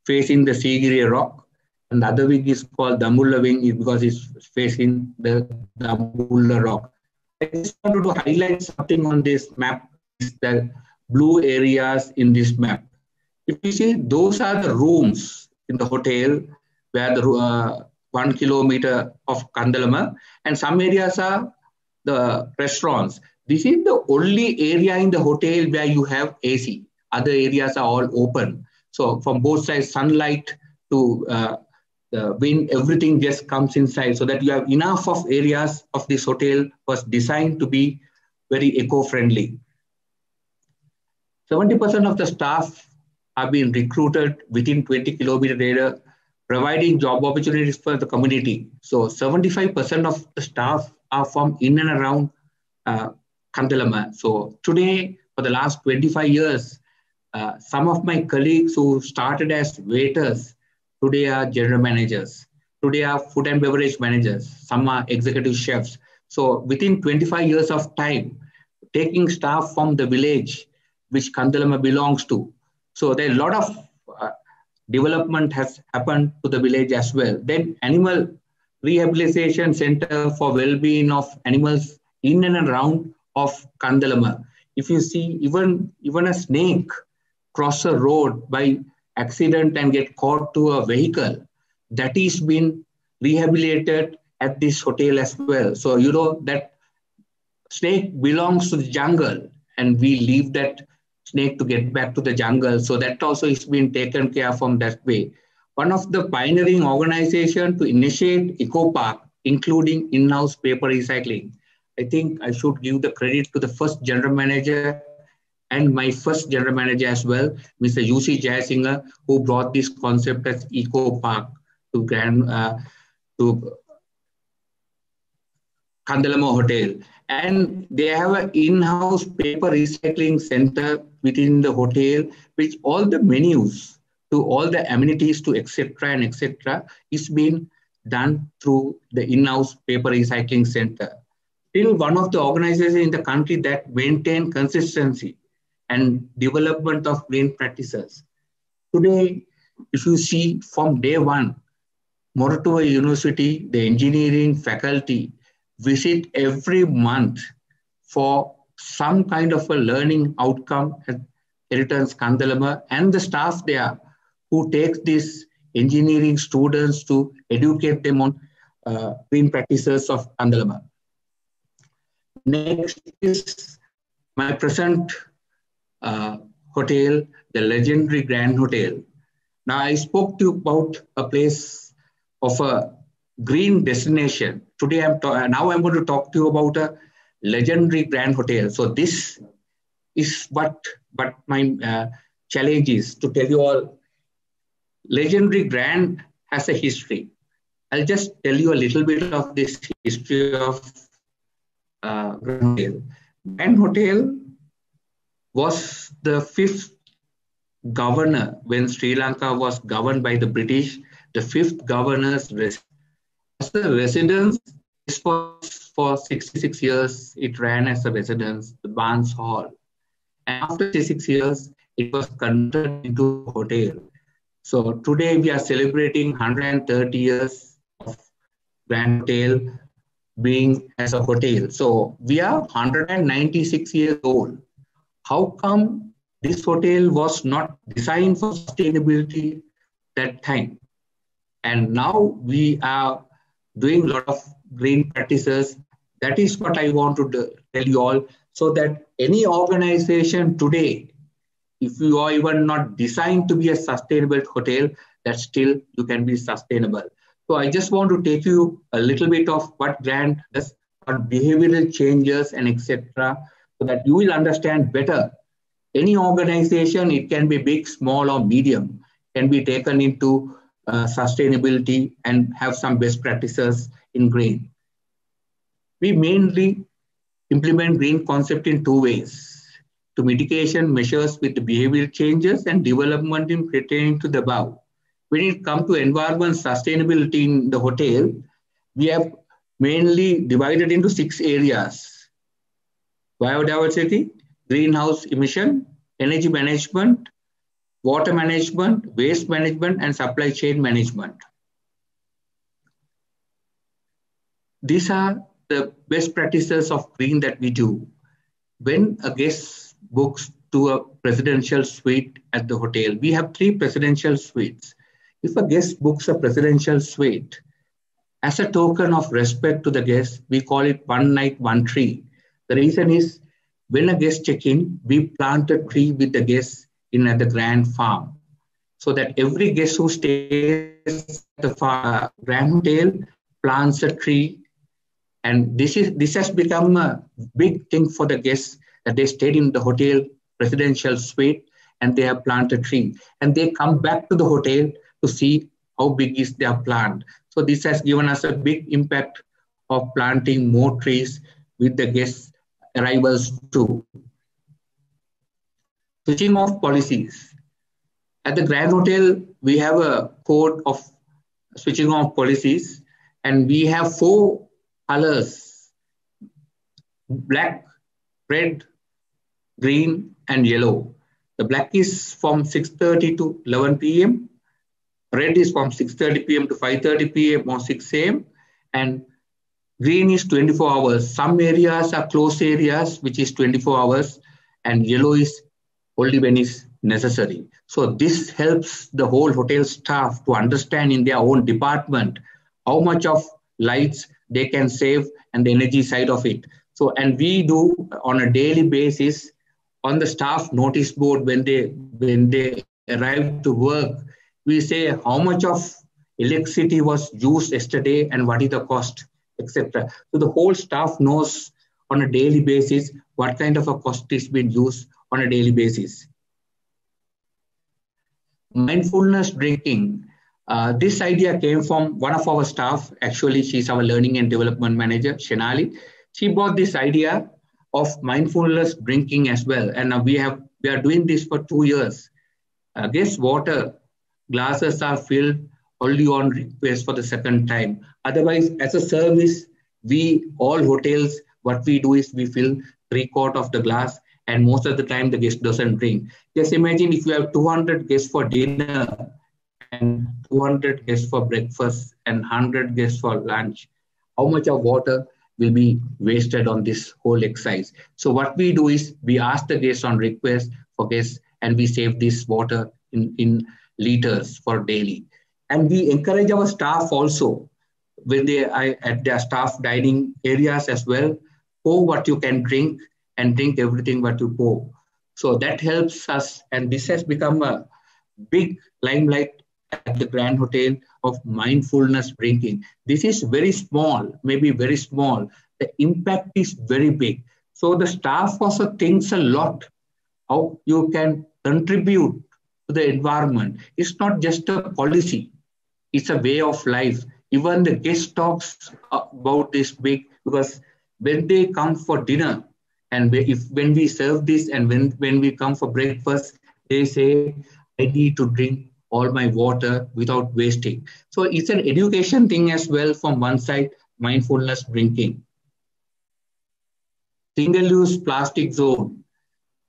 facing the Sigiriya rock, and the other wing is called Dambulla wing because it's facing the Dambulla rock. I just wanted to highlight something on this map, is the blue areas in this map. If you see, those are the rooms in the hotel where the 1 kilometer of Kandalama, and some areas are the restaurants. This is the only area in the hotel where you have AC. Other areas are all open. So from both sides, sunlight to the wind, everything just comes inside so that you have enough of areas of this hotel was designed to be very eco-friendly. 70% of the staff are being recruited within 20 kilometer area, providing job opportunities for the community. So 75% of the staff are from in and around Kandalama. So today, for the last 25 years, some of my colleagues who started as waiters, today are general managers. Today are food and beverage managers. Some are executive chefs. So within 25 years of time, taking staff from the village, which Kandalama belongs to. So there are a lot of development has happened to the village as well. Then animal rehabilitation center for well-being of animals in and around of Kandalama. If you see even a snake cross a road by accident and get caught to a vehicle, that is been rehabilitated at this hotel as well. So you know that snake belongs to the jungle and we leave that snake to get back to the jungle. So that also is being taken care of from that way. One of the pioneering organizations to initiate Eco Park, including in-house paper recycling. I think I should give the credit to the first general manager and my first general manager as well, Mr. UOC Jayasinghe, who brought this concept as Eco Park to Kandalama Hotel. And they have an in-house paper recycling center within the hotel, which all the menus to all the amenities to etc. is being done through the in-house paper recycling center. Still one of the organizations in the country that maintain consistency and development of green practices. Today, if you see from day one, Moratuwa University, the engineering faculty visit every month for some kind of a learning outcome Inheritance Kandalama and the staff there who takes these engineering students to educate them on green practices of Kandalama. Next is my present hotel, the legendary Grand Hotel. Now I spoke to you about a place of a green destination. Today now I'm going to talk to you about a legendary Grand Hotel. So this is what my challenge is to tell you all. Legendary Grand has a history. I'll just tell you a little bit of this history of Grand Hotel. Grand Hotel was the 5th governor when Sri Lanka was governed by the British. The 5th governor's as a residence. This was for 66 years. It ran as a residence, the Barnes Hall. And after 66 years, it was converted into a hotel. So today we are celebrating 130 years of Grand Hotel being as a hotel. So we are 196 years old. How come this hotel was not designed for sustainability that time? And now we are doing a lot of green practices. That is what I want to tell you all, so that any organization today, if you are even not designed to be a sustainable hotel, that still you can be sustainable. So I just want to take you a little bit of what Grand does, what behavioral changes and etc., so that you will understand better. Any organization, it can be big, small or medium, can be taken into sustainability and have some best practices in green. We mainly implement green concept in 2 ways: to mitigation measures with the behavioral changes and development in pertaining to the above. When it comes to environment sustainability in the hotel, we have mainly divided into 6 areas: biodiversity, greenhouse emission, energy management, water management, waste management, and supply chain management. These are the best practices of green that we do. When a guest books to a presidential suite at the hotel, we have 3 presidential suites. If a guest books a presidential suite, as a token of respect to the guest, we call it one night, one tree. The reason is, when a guest check in, we plant a tree with the guest in at the Grand Farm, so that every guest who stays at the Grand Hotel plants a tree. And this has become a big thing for the guests, that they stayed in the hotel presidential suite and they have planted a tree. And they come back to the hotel to see how big is their plant. So this has given us a big impact of planting more trees with the guests' arrivals too. Switching off policies. At the Grand Hotel, we have a code of switching off policies, and we have 4 colors: black, red, green, and yellow. The black is from 6:30 to 11 p.m. Red is from 6:30 p.m. to 5:30 p.m. or 6 a.m. And green is 24 hours. Some areas are closed areas, which is 24 hours, and yellow is only when it's necessary. So this helps the whole hotel staff to understand in their own department how much of lights they can save and the energy side of it. So, and we do on a daily basis on the staff notice board when they arrive to work, we say how much of electricity was used yesterday and what is the cost, etc. So the whole staff knows on a daily basis what kind of a cost is being used on a daily basis. Mindfulness drinking. This idea came from one of our staff. Actually, she's our learning and development manager, Shenali. She brought this idea of mindfulness drinking as well. And we are doing this for 2 years. Guess water glasses are filled only on request for the second time. Otherwise, as a service, all hotels, what we do is we fill 3/4 of the glass, and most of the time the guest doesn't drink. Just imagine if you have 200 guests for dinner and 200 guests for breakfast and 100 guests for lunch, how much of water will be wasted on this whole exercise? So what we do is we ask the guests on request for guests and we save this water in liters for daily. And we encourage our staff also, when they are at their staff dining areas as well, pour what you can drink and drink everything what you pour. So that helps us, and this has become a big limelight at the Grand Hotel of mindfulness drinking. This is very small, maybe very small. The impact is very big. So the staff also thinks a lot how you can contribute to the environment. It's not just a policy, it's a way of life. Even the guest talks about this big, because when they come for dinner, and when we serve this, and when we come for breakfast, they say, I need to drink all my water without wasting. So it's an education thing as well from one side, mindfulness drinking. Single-use plastic zone.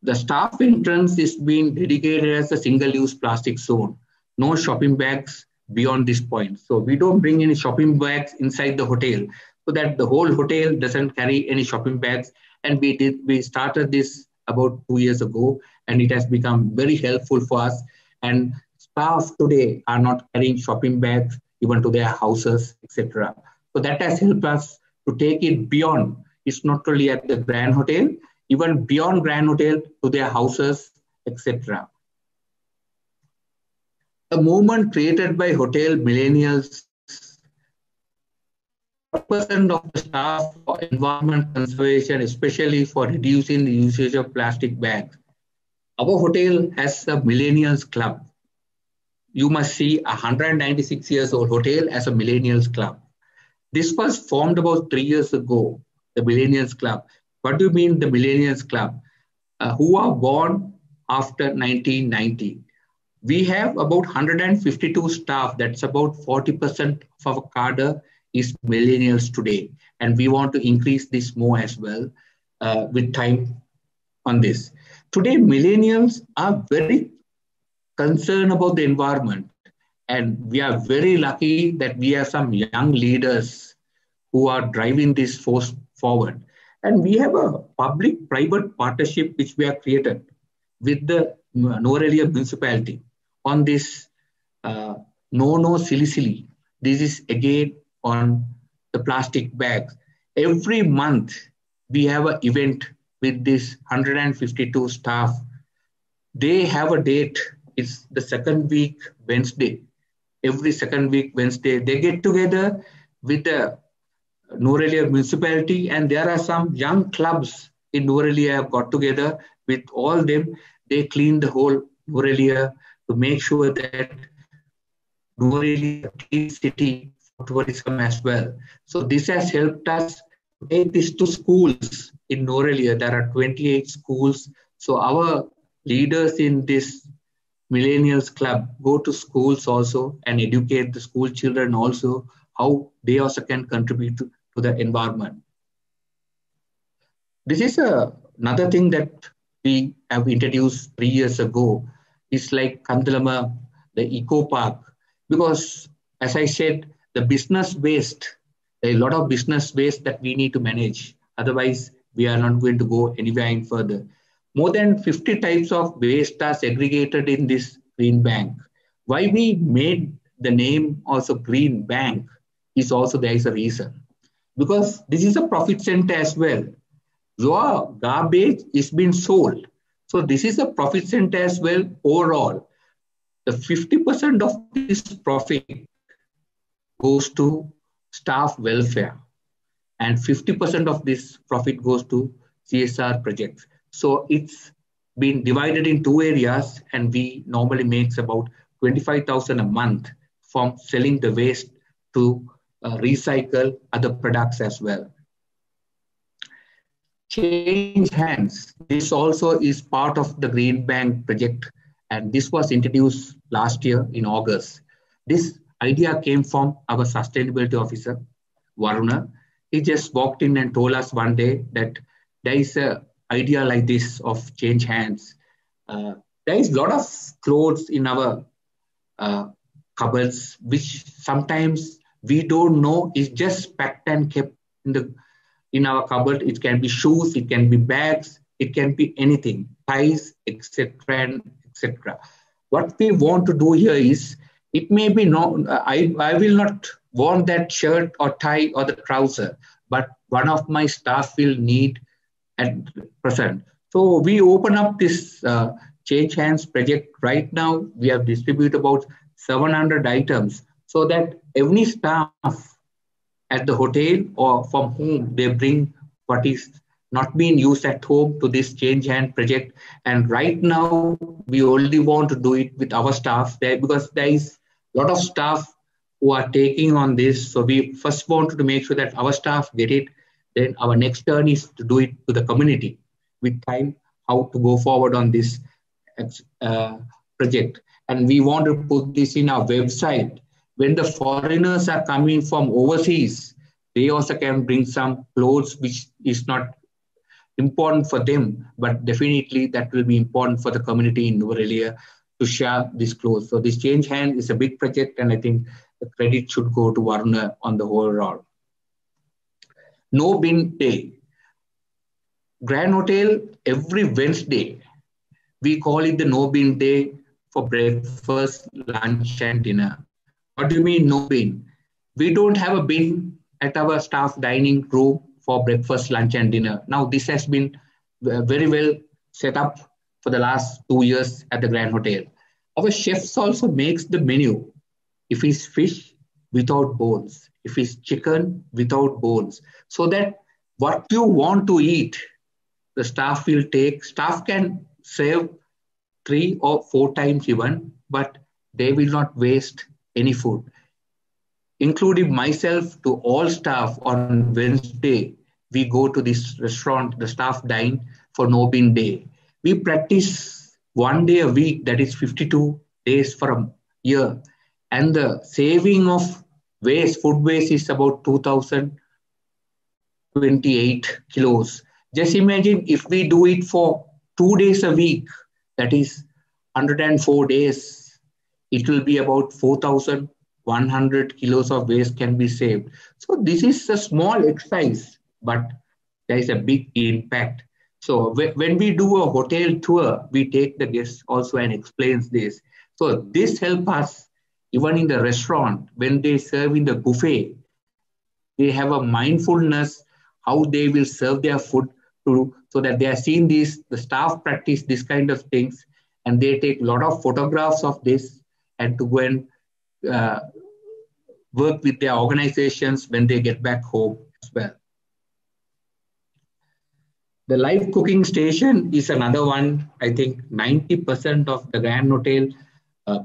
The staff entrance is being dedicated as a single-use plastic zone. No shopping bags beyond this point. So we don't bring any shopping bags inside the hotel, so that the whole hotel doesn't carry any shopping bags. And we started this about 2 years ago, and it has become very helpful for us. And staff today are not carrying shopping bags even to their houses, etc. So that has helped us to take it beyond. It's not only at the Grand Hotel, even beyond Grand Hotel to their houses, etc. The movement created by hotel millennials, 40% of the staff for environment conservation, especially for reducing the usage of plastic bags. Our hotel has a millennials club. You must see a 196 years old hotel as a millennials club. This was formed about 3 years ago, the millennials club. What do you mean the millennials club? Who are born after 1990. We have about 152 staff. That's about 40% of our cadre is millennials today. And we want to increase this more as well with time on this. Today, millennials are very concerned about the environment. And we are very lucky that we have some young leaders who are driving this force forward. And we have a public-private partnership which we have created with the Nuwaraeliya municipality on this no silly silly. This is again on the plastic bags. Every month we have an event with this 152 staff. They have a date. It's the second week Wednesday. Every second week Wednesday they get together with the Nuwaraeliya municipality, and there are some young clubs in Nuwaraeliya have got together with all them. They clean the whole Nuwaraeliya to make sure that Nuwaraeliya is a clean city for tourism as well. So this has helped us to take this to schools in Nuwaraeliya. There are 28 schools. So our leaders in this Millennials Club go to schools also and educate the school children also how they also can contribute to the environment. This is another thing that we have introduced 3 years ago. It's like Kandala, the eco park, because as I said, the business waste, there are a lot of business waste that we need to manage. Otherwise, we are not going to go anywhere in further. More than 50 types of waste are segregated in this green bank. Why we made the name also green bank is also there is a reason. Because this is a profit center as well. Your garbage is being sold. So this is a profit center as well overall. The 50% of this profit goes to staff welfare, and 50% of this profit goes to CSR projects. So it's been divided in 2 areas, and we normally make about 25,000 a month from selling the waste to recycle other products as well. Change hands. This also is part of the Green Bank project, and this was introduced last year in August. This idea came from our sustainability officer, Varuna. He just walked in and told us one day that there is an idea like this of change hands. There is a lot of clothes in our cupboards, which sometimes we don't know is just packed and kept in our cupboard. It can be shoes, it can be bags, it can be anything, ties, etc. etc. What we want to do here is, it may be no, I will not want that shirt or tie or the trouser, but one of my staff will need at present. So we open up this Change Hands project right now. We have distributed about 700 items so that every staff at the hotel or from home, they bring what is not being used at home to this Change Hand project. And right now, we only want to do it with our staff there, because there is a lot of staff who are taking on this. So we first wanted to make sure that our staff get it. Then our next turn is to do it to the community with time, how to go forward on this project. And we want to put this in our website. When the foreigners are coming from overseas, they also can bring some clothes, which is not important for them, but definitely that will be important for the community in Nuwaraeliya to share these clothes. So this Change Hand is a big project, and I think the credit should go to Varuna on the whole round. No Bin Day. Grand Hotel, every Wednesday, we call it the No Bin Day for breakfast, lunch, and dinner. What do you mean no bin? We don't have a bin at our staff dining room for breakfast, lunch, and dinner. Now, this has been very well set up for the last 2 years at the Grand Hotel. Our chefs also makes the menu. If it's fish, without bones. If it's chicken, without bones. So that what you want to eat, the staff will take. Staff can serve 3 or 4 times even, but they will not waste any food. Including myself, to all staff on Wednesday, we go to this restaurant, the staff dine for No Bin Day. We practice 1 day a week, that is 52 days for a year. And the saving of waste, food waste, is about 2,028 kilos. Just imagine if we do it for 2 days a week, that is 104 days, it will be about 4,100 kilos of waste can be saved. So this is a small exercise, but there is a big impact. So when we do a hotel tour, we take the guests also and explains this. So this helps us, even in the restaurant, when they serve in the buffet, they have a mindfulness, how they will serve their food to, so that they are seeing this, the staff practice this kind of things, and they take a lot of photographs of this and to go and work with their organizations when they get back home as well. The live cooking station is another one. I think 90% of the Grand Hotel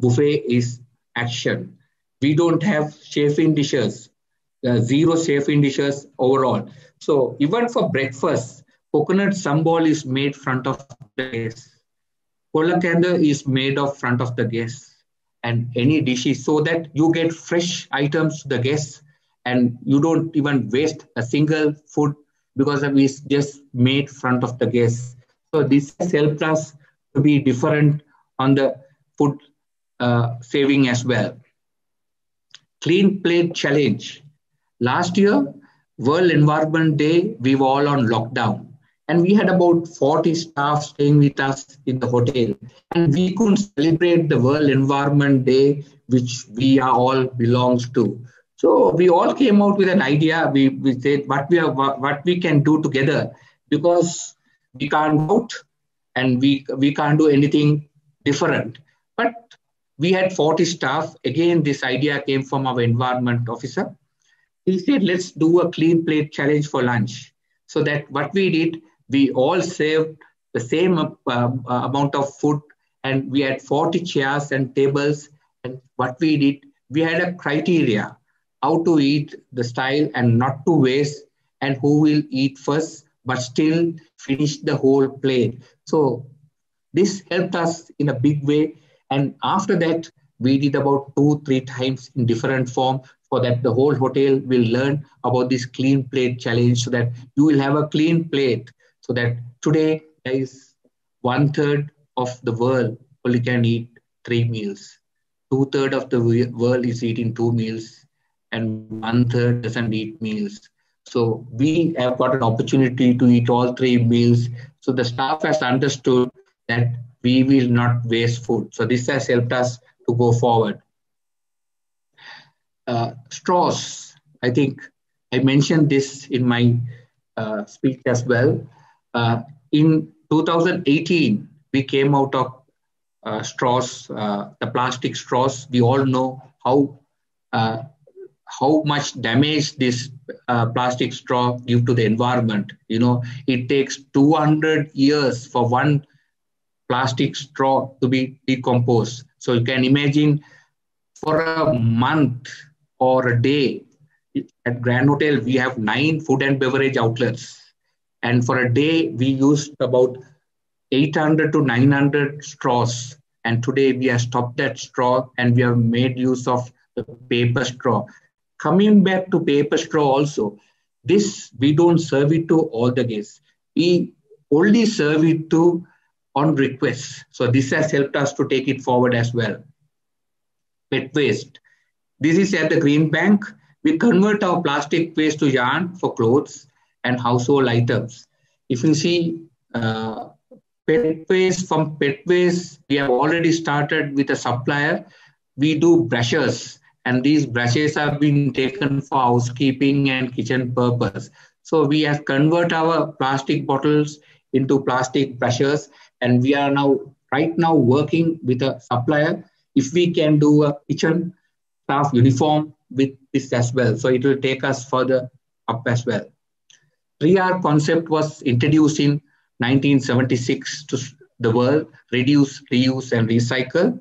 buffet is action. We don't have chef-in dishes, 0 chef-in dishes overall. So even for breakfast, coconut sambal is made front of the guests. Kolakanda is made of front of the guests, and any dishes, so that you get fresh items to the guests and you don't even waste a single food because it is just made front of the guests. So this has helped us to be different on the food saving as well. Clean Plate Challenge. Last year, World Environment Day, we were all on lockdown. And we had about 40 staff staying with us in the hotel. And we couldn't celebrate the World Environment Day, which we are all belongs to. So we all came out with an idea. We said what we can do together, because we can't vote and we can't do anything different. But we had 40 staff. Again, this idea came from our environment officer. He said, let's do a clean plate challenge for lunch. So that what we did, we all saved the same amount of food, and we had 40 chairs and tables. And what we did, we had a criteria how to eat the style and not to waste, and who will eat first, but still finish the whole plate. So this helped us in a big way. And after that, we did about 2-3 times in different form, so that the whole hotel will learn about this clean plate challenge, so that you will have a clean plate. So that today there is 1/3 of the world only can eat 3 meals. 2/3 of the world is eating 2 meals, and 1/3 doesn't eat meals. So we have got an opportunity to eat all 3 meals. So the staff has understood that we will not waste food. So this has helped us to go forward. Straws, I think I mentioned this in my speech as well. In 2018, we came out of straws, the plastic straws. We all know how much damage this plastic straw give to the environment. You know, it takes 200 years for one plastic straw to be decomposed. So you can imagine for a month or a day, at Grand Hotel, we have 9 food and beverage outlets. And for a day, we used about 800 to 900 straws. And today we have stopped that straw and we have made use of the paper straw. Coming back to paper straw also, this, we don't serve it to all the guests. We only serve it to on request. So this has helped us to take it forward as well. Pet waste. This is at the Green Bank. We convert our plastic waste to yarn for clothes and household items. If you see pet waste, from pet waste, we have already started with a supplier. We do brushes, and these brushes have been taken for housekeeping and kitchen purpose. So we have converted our plastic bottles into plastic brushes, and we are now right now working with a supplier if we can do a kitchen staff uniform with this as well. So it will take us further up as well. 3R concept was introduced in 1976 to the world: reduce, reuse, and recycle.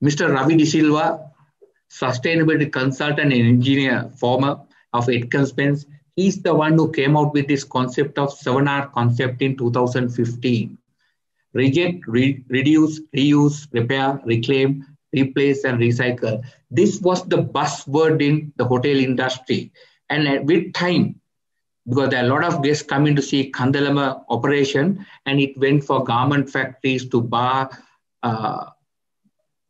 Mr. Ravi De Silva, sustainability consultant and engineer, former of Edkins, he's the one who came out with this concept of 7R concept in 2015. Reject, reduce, reuse, repair, reclaim, replace, and recycle. This was the buzzword in the hotel industry. And with time, because there are a lot of guests coming to see Kandala operation, and it went for garment factories to bar,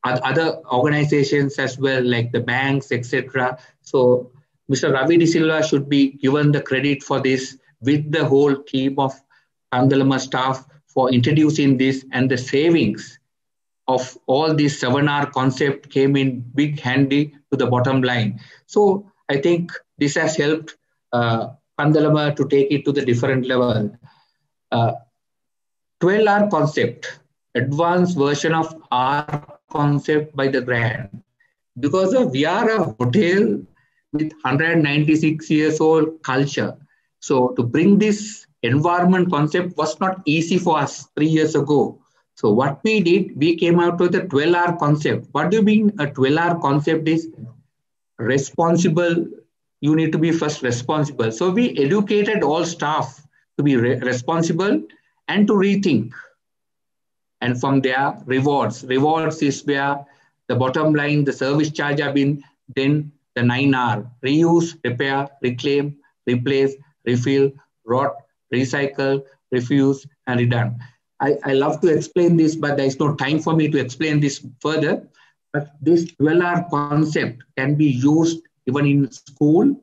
other organizations as well, like the banks, etc. So Mr. Ravi De Silva should be given the credit for this, with the whole team of Kandala staff, for introducing this, and the savings of all this 7R concept came in big handy to the bottom line. So I think this has helped Kandala to take it to the different level. 12R concept, advanced version of R concept by the Grand. Because we are a hotel with 196 years old culture. So to bring this environment concept was not easy for us 3 years ago. So what we did, we came out with a 12R concept. What do you mean a 12R concept is? Responsible. You need to be first responsible. So we educated all staff to be responsible and to rethink. And from there, rewards. Rewards is where the bottom line, the service charge have been, then the 9R, reuse, repair, reclaim, replace, refill, rot, recycle, refuse, and return. I love to explain this, but there is no time for me to explain this further. But this 12R concept can be used even in school,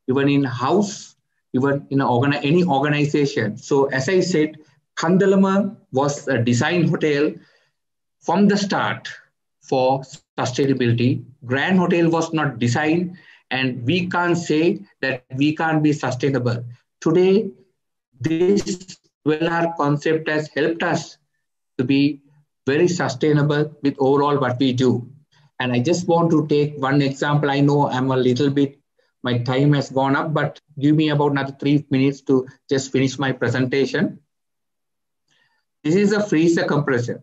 even in house, even in any organization. So as I said, Kandala was a design hotel from the start for sustainability. Grand Hotel was not designed, and we can't say that we can't be sustainable. Today, this 12R concept has helped us to be very sustainable with overall what we do. And I just want to take one example. I know I'm a little bit, my time has gone up, but give me about another 3 minutes to just finish my presentation. This is a freezer compressor.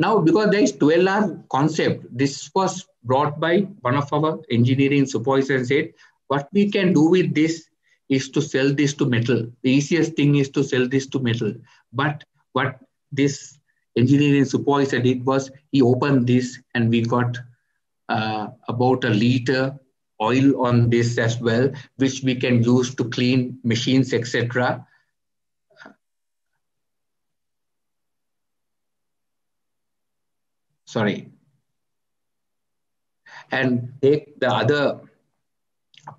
Now, because there is 12R concept, this was brought by one of our engineering supervisors and said, what we can do with this is to sell this to metal. The easiest thing is to sell this to metal. But what this engineering supervisor did was he opened this, and we got about a liter oil on this as well, which we can use to clean machines, etc. Sorry. And take the other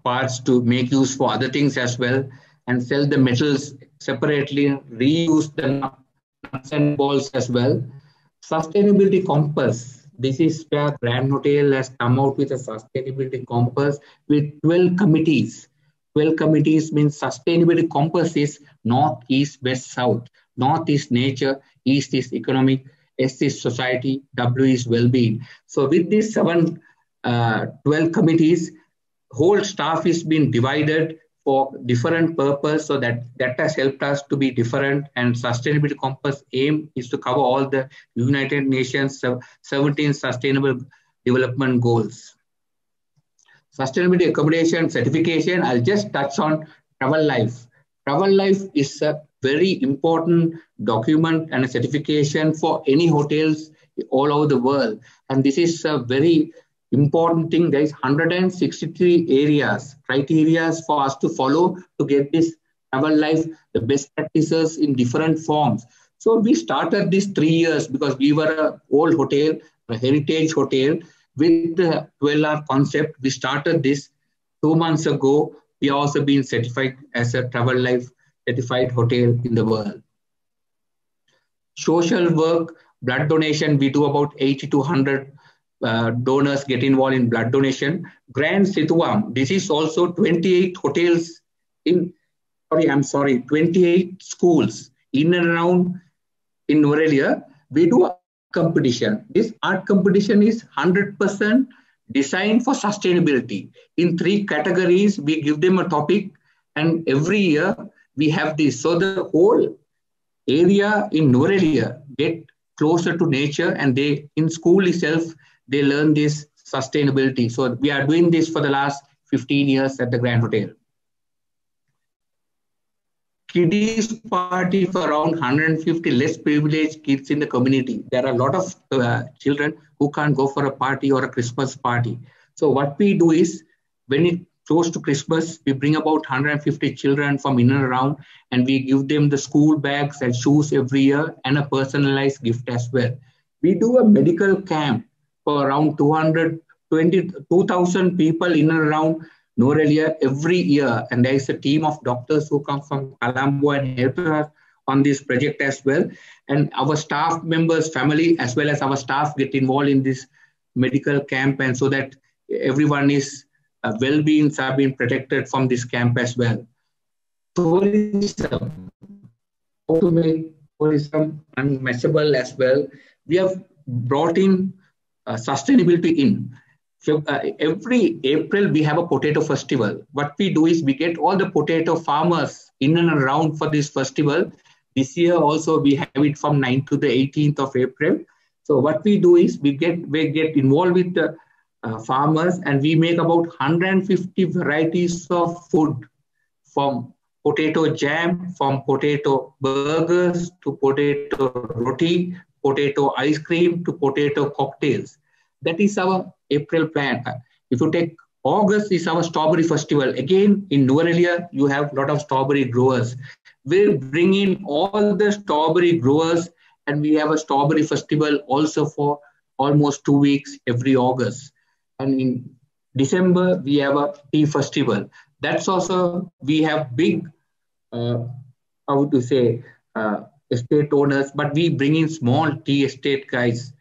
parts to make use for other things as well, and sell the metals separately, reuse the nuts and balls as well. Sustainability compass. This is where Grand Hotel has come out with a sustainability compass with 12 committees. 12 committees means sustainability compass is north, east, west, south. North is nature, east is economic, S is society, W is well-being. So with these 12 committees, whole staff is being divided for different purpose, so that has helped us to be different. And sustainability compass aim is to cover all the United Nations 17 sustainable development goals. Sustainability accommodation certification, I'll just touch on Travel Life. Travel Life is a very important document and a certification for any hotels all over the world. And this is a very important thing. There is 163 areas, criteria for us to follow to get this Travel Life, the best practices in different forms. So we started this 3 years because we were an old hotel, a heritage hotel with the 12-hour concept. We started this 2 months ago. We are also being certified as a Travel Life certified hotel in the world. Social work, blood donation, we do about 80 to 100 donors get involved in blood donation. Grand Situam, this is also 28 hotels 28 schools in and around in Nuwaraeliya. We do a competition. This art competition is 100% designed for sustainability. In 3 categories, we give them a topic, and every year we have this. So the whole area in Nuwaraeliya get closer to nature, and they in school itself, they learn this sustainability. So we are doing this for the last 15 years at the Grand Hotel. Kiddies party for around 150 less privileged kids in the community. There are a lot of children who can't go for a party or a Christmas party. So what we do is, when it close to Christmas, we bring about 150 children from in and around, and we give them the school bags and shoes every year and a personalized gift as well. We do a medical camp for around 2,000 people in and around Nuwaraeliya every year. And there is a team of doctors who come from Colombo and help us on this project as well. And our staff members, family, as well as our staff get involved in this medical camp, and so that everyone is well-beings have been protected from this camp as well. Tourism, how to make tourism unmatchable as well. We have brought in sustainability in. So, every April, we have a potato festival. What we do is we get all the potato farmers in and around for this festival. This year also, we have it from 9th to the 18th of April. So what we do is we get involved with the farmers, and we make about 150 varieties of food, from potato jam, from potato burgers to potato roti, potato ice cream to potato cocktails. That is our April plan. If you take August, is our strawberry festival. Again, in Nuwaraeliya, you have a lot of strawberry growers. We'll bring in all the strawberry growers, and we have a strawberry festival also for almost 2 weeks every August. And in December, we have a tea festival. That's also, we have big, estate owners, but we bring in small tea estate guys,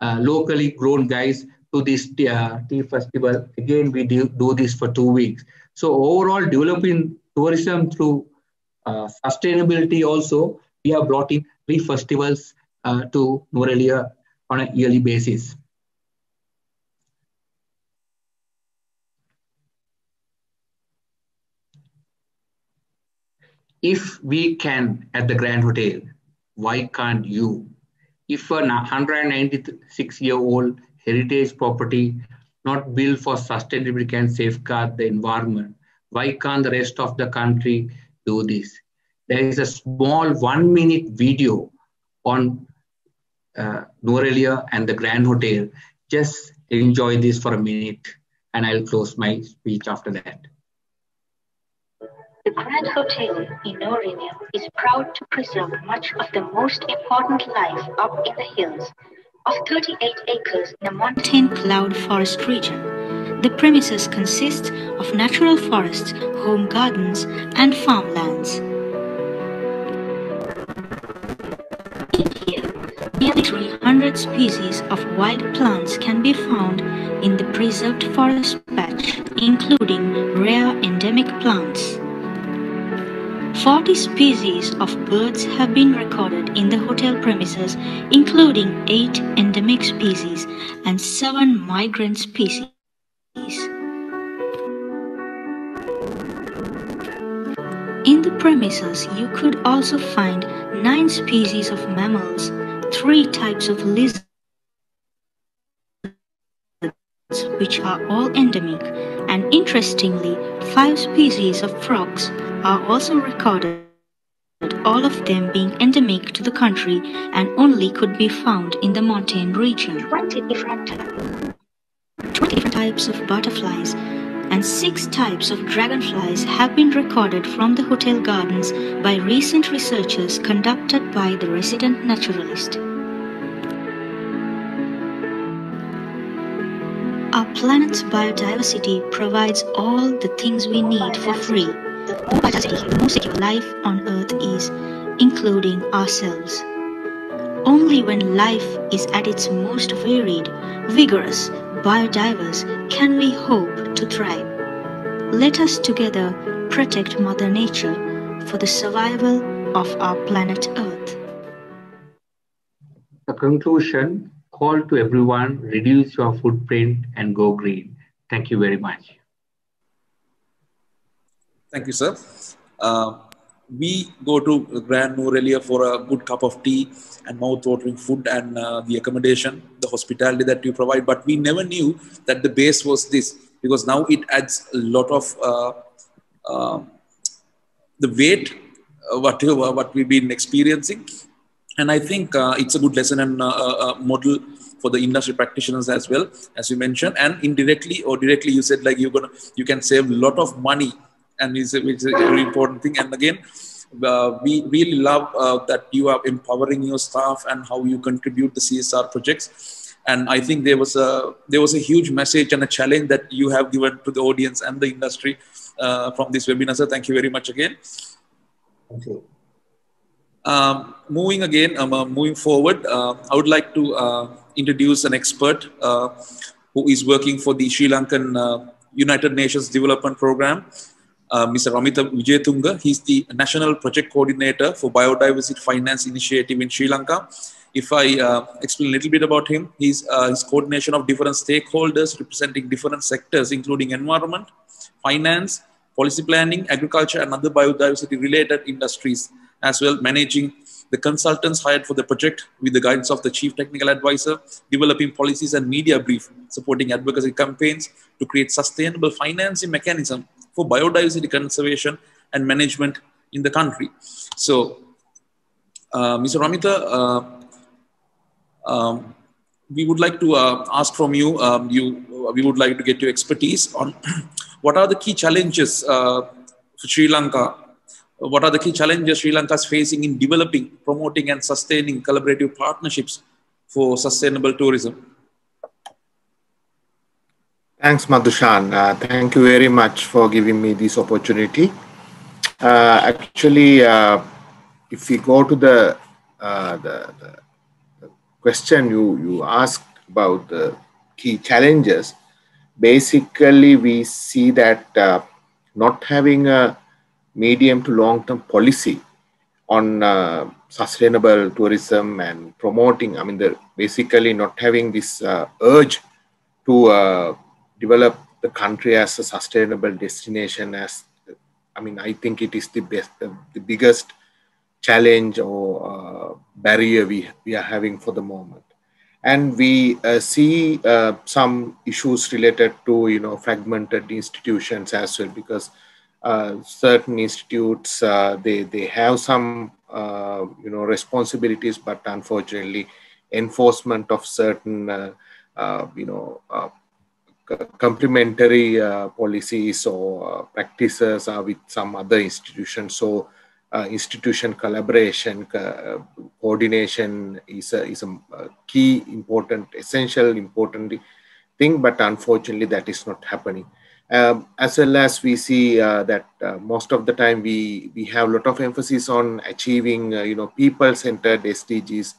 locally grown guys to this tea festival. Again, we do this for 2 weeks. So overall, developing tourism through sustainability also, we have brought in 3 festivals to Nuwaraeliya on a yearly basis. If we can at the Grand Hotel, why can't you? If a 196-year-old heritage property not built for sustainability can safeguard the environment, why can't the rest of the country do this? There is a small 1-minute video on Nuwaraeliya and the Grand Hotel. Just enjoy this for a minute, and I'll close my speech after that. The Grand Hotel in Nuwaraeliya is proud to preserve much of the most important life up in the hills of 38 acres in the montane cloud forest region. The premises consist of natural forests, home gardens, and farmlands. 300 species of wild plants can be found in the preserved forest patch, including rare endemic plants. 40 species of birds have been recorded in the hotel premises, including 8 endemic species and 7 migrant species. In the premises, you could also find 9 species of mammals, 3 types of lizards, which are all endemic, and interestingly, 5 species of frogs are also recorded, all of them being endemic to the country and only could be found in the mountain region. 20 different types of butterflies and 6 types of dragonflies have been recorded from the hotel gardens by recent researches conducted by the resident naturalist. Our planet's biodiversity provides all the things we need for free. The more biodiversity, the more secure life on Earth is, including ourselves. Only when life is at its most varied, vigorous, biodiverse can we hope to thrive. Let us together protect Mother Nature for the survival of our planet Earth. The conclusion: call to everyone, reduce your footprint and go green. Thank you very much. Thank you, sir. We go to Grand Nuwaraeliya for a good cup of tea and mouth-watering food and the accommodation, the hospitality that you provide. But we never knew that the base was this, because now it adds a lot of the weight, what we've been experiencing. And I think it's a good lesson and model for the industry practitioners as well, as you mentioned. And indirectly or directly, you said like you can save a lot of money, and it's a very important thing. And again, we really love that you are empowering your staff and how you contribute the CSR projects. And I think there was a huge message and a challenge that you have given to the audience and the industry from this webinar. So thank you very much again. Thank you. Moving forward, I would like to introduce an expert who is working for the Sri Lankan United Nations Development Program, Mr. Ramitha Wijethunga. He's the National Project Coordinator for Biodiversity Finance Initiative in Sri Lanka. If I explain a little bit about him, his coordination of different stakeholders representing different sectors, including environment, finance, policy planning, agriculture, and other biodiversity-related industries, as well managing the consultants hired for the project with the guidance of the Chief Technical Advisor, developing policies and media brief, supporting advocacy campaigns to create sustainable financing mechanism for biodiversity conservation and management in the country. So, Mr. Ramitha, we would like to ask from you, we would like to get your expertise on what are the key challenges for Sri Lanka. What are the key challenges Sri Lanka is facing in developing, promoting, and sustaining collaborative partnerships for sustainable tourism? Thanks, Madhushan. Thank you very much for giving me this opportunity. Actually, if we go to the question you asked about the key challenges, basically we see that not having a medium to long-term policy on sustainable tourism and promoting, I mean, basically not having this urge to develop the country as a sustainable destination. I think it is the biggest challenge or barrier we are having for the moment. And we see some issues related to, fragmented institutions as well, because certain institutes, they have some, responsibilities, but unfortunately, enforcement of certain, complementary policies or practices are with some other institutions. So, institution collaboration, coordination is a key, essential thing, but unfortunately, that is not happening. As well as we see that most of the time we have a lot of emphasis on achieving, people-centered SDGs,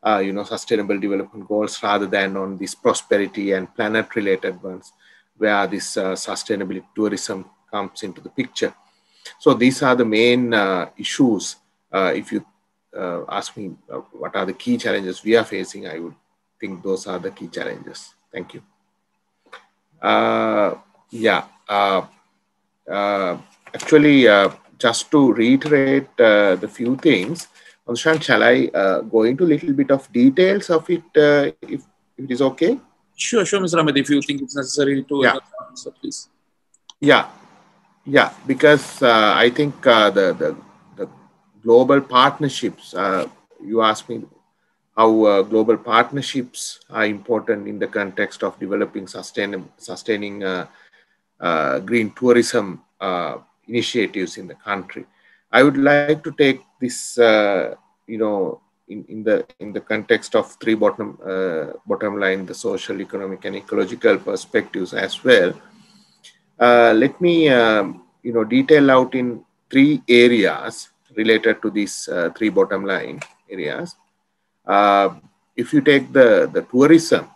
sustainable development goals rather than on these prosperity and planet related ones, where this sustainability tourism comes into the picture. So these are the main issues. If you ask me what are the key challenges we are facing, I would think those are the key challenges. Thank you. Actually, just to reiterate the few things, Anshan, shall I go into a little bit of details of it, if it is okay? Sure, Mr. Amit, if you think it's necessary to answer, please. Yeah, because I think the global partnerships, you asked me how global partnerships are important in the context of developing sustaining green tourism initiatives in the country. I would like to take this, in the context of three bottom line, the social, economic, and ecological perspectives as well. Let me, detail out in three areas related to these three bottom line areas. If you take the tourism,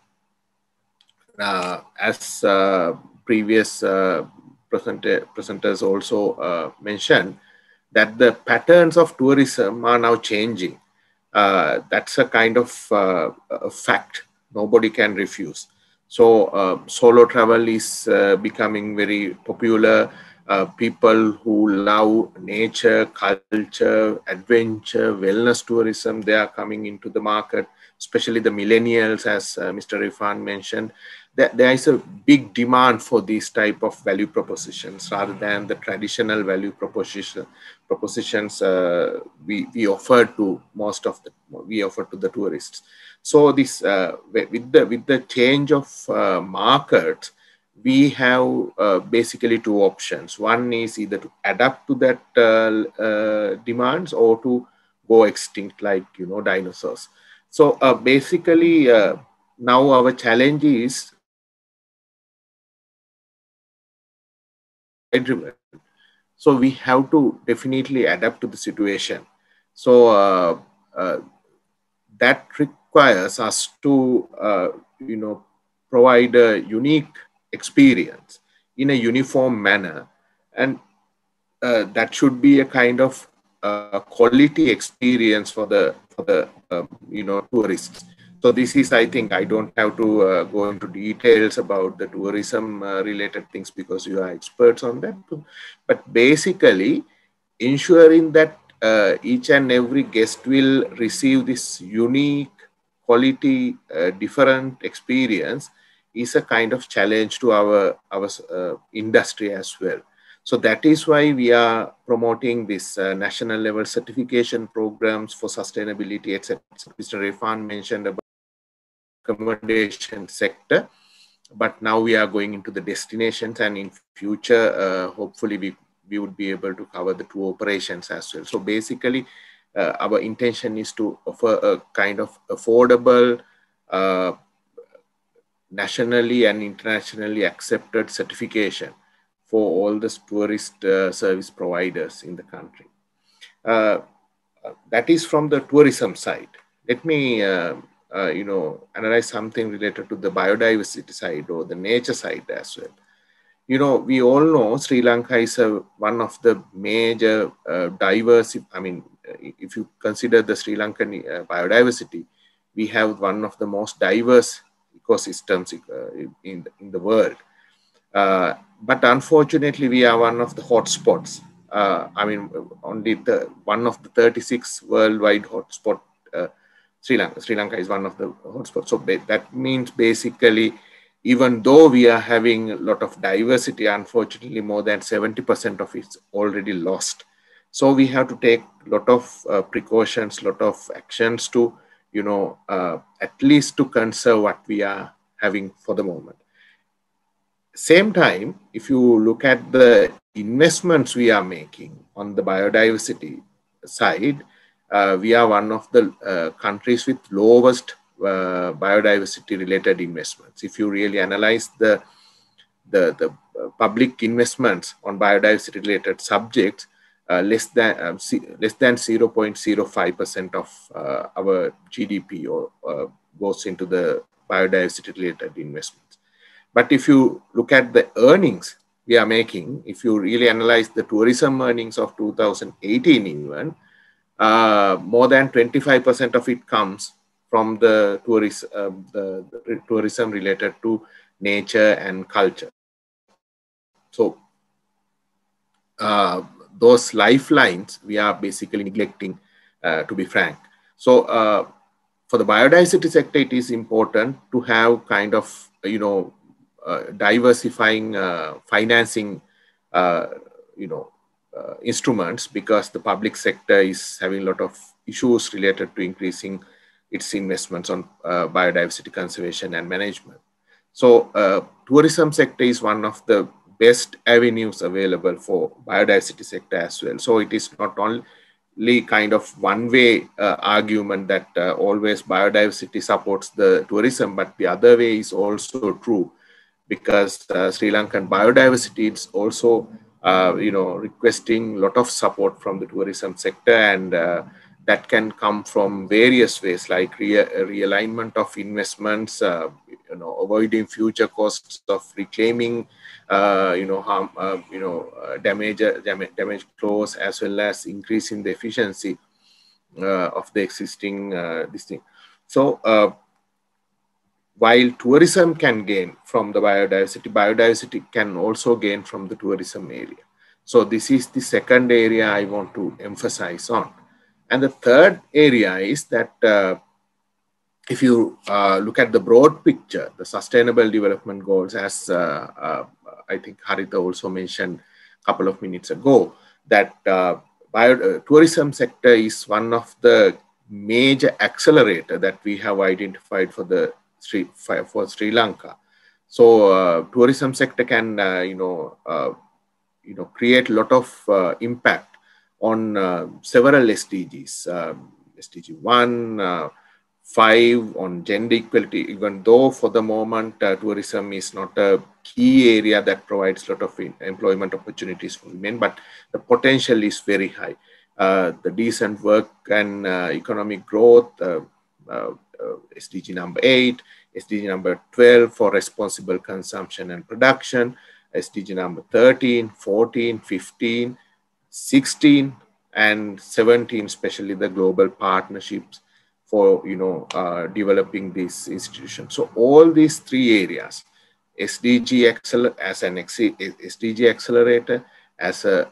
as previous presenters also mentioned, that the patterns of tourism are now changing. That's a kind of a fact nobody can refuse. So solo travel is becoming very popular. People who love nature, culture, adventure, wellness tourism, they are coming into the market, especially the millennials, as Mr. Refhan mentioned. There is a big demand for these type of value propositions rather than the traditional value propositions we offer to the tourists. So this with the change of market, we have basically two options. One is either to adapt to that demands or to go extinct, like dinosaurs. So basically now our challenge is supply driven. So we have to definitely adapt to the situation. So that requires us to provide a unique experience in a uniform manner, and that should be a kind of quality experience for the tourists. So this is, I think, I don't have to go into details about the tourism related things because you are experts on that. But basically, ensuring that each and every guest will receive this unique quality, different experience is a kind of challenge to our industry as well. So that is why we are promoting this national level certification programs for sustainability, etc. Mr. Refhan mentioned about accommodation sector, but now we are going into the destinations, and in future, hopefully we would be able to cover the tour operations as well. So basically, our intention is to offer a kind of affordable, nationally and internationally accepted certification for all the tourist service providers in the country. That is from the tourism side. Let me analyze something related to the biodiversity side or the nature side as well. We all know Sri Lanka is one of the major diverse, if you consider the Sri Lankan biodiversity, we have one of the most diverse ecosystems in the world. But unfortunately, we are one of the hotspots. Only one of the 36 worldwide hotspot. Sri Lanka is one of the hotspots. So that means basically, even though we are having a lot of diversity, unfortunately, more than 70% of it's already lost. So we have to take a lot of precautions, lot of actions to, at least to conserve what we are having for the moment. Same time, if you look at the investments we are making on the biodiversity side, we are one of the countries with lowest biodiversity related investments. If you really analyze the public investments on biodiversity related subjects, less than 0.05% of our GDP goes into the biodiversity related investments. But if you look at the earnings we are making, if you really analyze the tourism earnings of 2018 even, more than 25% of it comes from the tourism related to nature and culture. So those lifelines we are basically neglecting, to be frank. So for the biodiversity sector, it is important to have kind of, diversifying financing, instruments, because the public sector is having a lot of issues related to increasing its investments on biodiversity conservation and management. So tourism sector is one of the best avenues available for biodiversity sector as well. So it is not only kind of one-way argument that always biodiversity supports the tourism, but the other way is also true, because Sri Lankan biodiversity is also requesting a lot of support from the tourism sector, and that can come from various ways, like realignment of investments, avoiding future costs of reclaiming, damage clause, as well as increasing the efficiency of the existing this thing. So while tourism can gain from the biodiversity, biodiversity can also gain from the tourism area. So this is the second area I want to emphasize on. And the third area is that if you look at the broad picture, the sustainable development goals, as I think Haritha also mentioned a couple of minutes ago, that tourism sector is one of the major accelerator that we have identified for the Sri Lanka. So tourism sector can create a lot of impact on several SDGs, SDG 1, 5 on gender equality, even though for the moment tourism is not a key area that provides a lot of employment opportunities for women, but the potential is very high. The decent work and economic growth, SDG number 8, SDG number 12 for responsible consumption and production, SDG number 13, 14, 15, 16, and 17, especially the global partnerships for developing these institutions. So all these three areas, SDG as an SDG accelerator, as a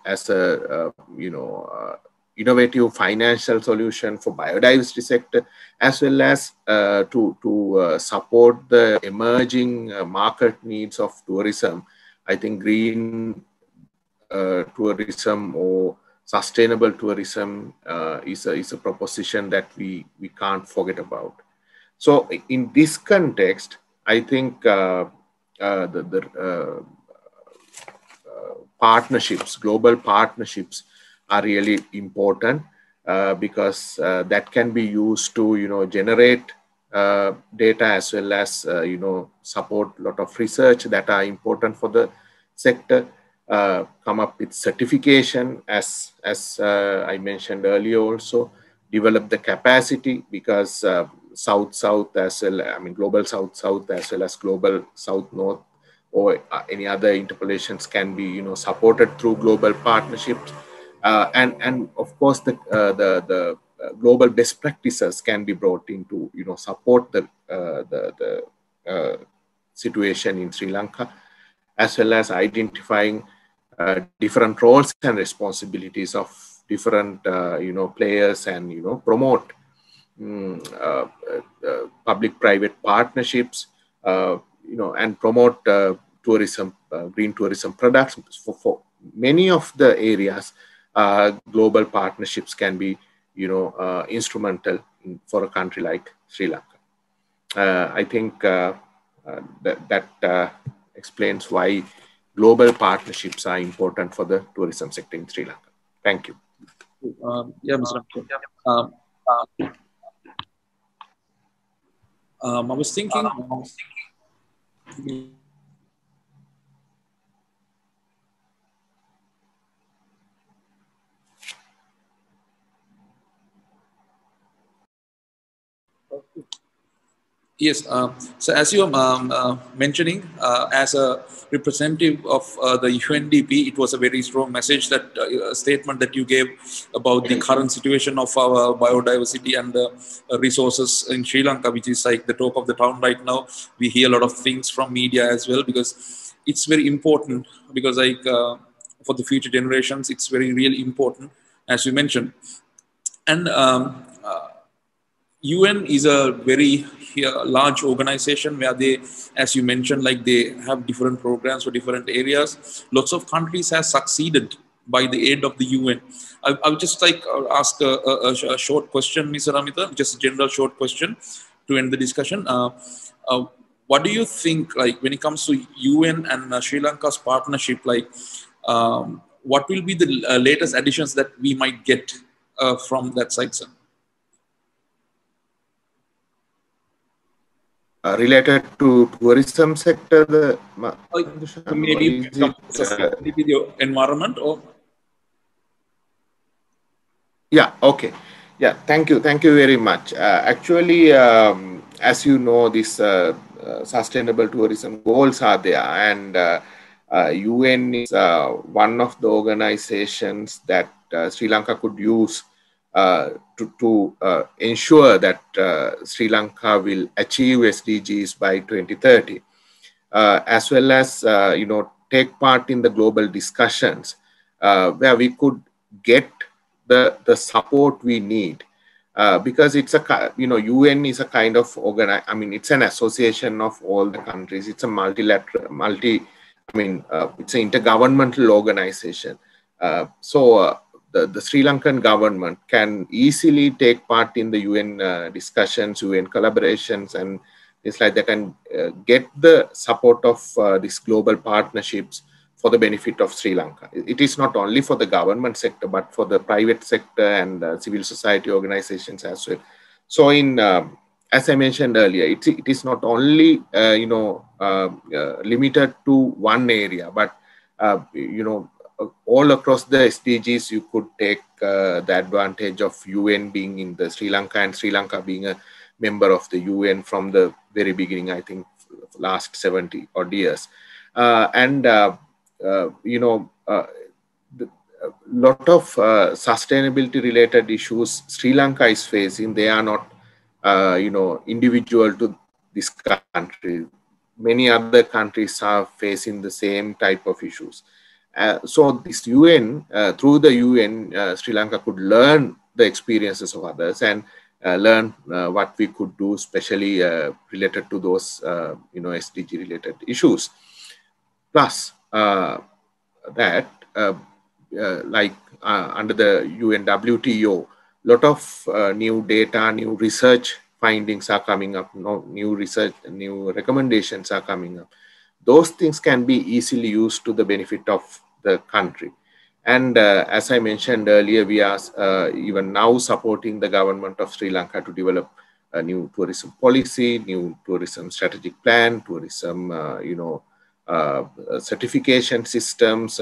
innovative financial solution for biodiversity sector, as well as to support the emerging market needs of tourism. I think green tourism or sustainable tourism is a proposition that we can't forget about. So in this context, I think partnerships, global partnerships, are really important because that can be used to generate data, as well as support a lot of research that are important for the sector. Come up with certification, as I mentioned earlier, also develop the capacity, because South-South as well, I mean global South-South as well as global South-North, or any other interpolations can be supported through global partnerships, and of course the global best practices can be brought in to support the situation in Sri Lanka, as well as identifying different roles and responsibilities of different players, and promote public-private partnerships, and promote tourism, green tourism products. For many of the areas, global partnerships can be instrumental for a country like Sri Lanka. I think that explains why global partnerships are important for the tourism sector in Sri Lanka. Thank you. Yeah, Mr. I was thinking. Yes, so as you are mentioning, as a representative of the UNDP, it was a very strong message, that statement that you gave about the current situation of our biodiversity and the resources in Sri Lanka, which is like the talk of the town right now. We hear a lot of things from media as well, because it's very important, because like for the future generations, it's very really important, as you mentioned. And UN is a very large organization where they, as you mentioned, like they have different programs for different areas. Lots of countries have succeeded by the aid of the UN. I would just like ask a short question, Mr. Ramitha, just a general short question to end the discussion. Uh, what do you think, like when it comes to UN and Sri Lanka's partnership, like what will be the latest additions that we might get from that side, sir? Related to tourism sector, Maybe sustainability, the environment, or yeah, okay, yeah, thank you very much. Actually, as you know, this sustainable tourism goals are there, and UN is one of the organizations that Sri Lanka could use to ensure that Sri Lanka will achieve SDGs by 2030, as well as take part in the global discussions where we could get the support we need, because it's a UN is a kind of it's an association of all the countries. It's a it's an intergovernmental organization. The Sri Lankan government can easily take part in the UN discussions, UN collaborations, and it's like that, and get the support of these global partnerships for the benefit of Sri Lanka. It is not only for the government sector, but for the private sector and civil society organizations as well. So as I mentioned earlier, it is not only limited to one area, but all across the SDGs, you could take the advantage of UN being in the Sri Lanka, and Sri Lanka being a member of the UN from the very beginning, I think last 70 odd years. Lot of sustainability related issues Sri Lanka is facing, they are not individual to this country. Many other countries are facing the same type of issues. So this UN, through the UN, Sri Lanka could learn the experiences of others and learn what we could do, especially related to those SDG related issues. Plus that, under the UNWTO, lot of new data, new research findings are coming up, new research, new recommendations are coming up. Those things can be easily used to the benefit of the country. And as I mentioned earlier, we are even now supporting the government of Sri Lanka to develop a new tourism policy, new tourism strategic plan, tourism, certification systems,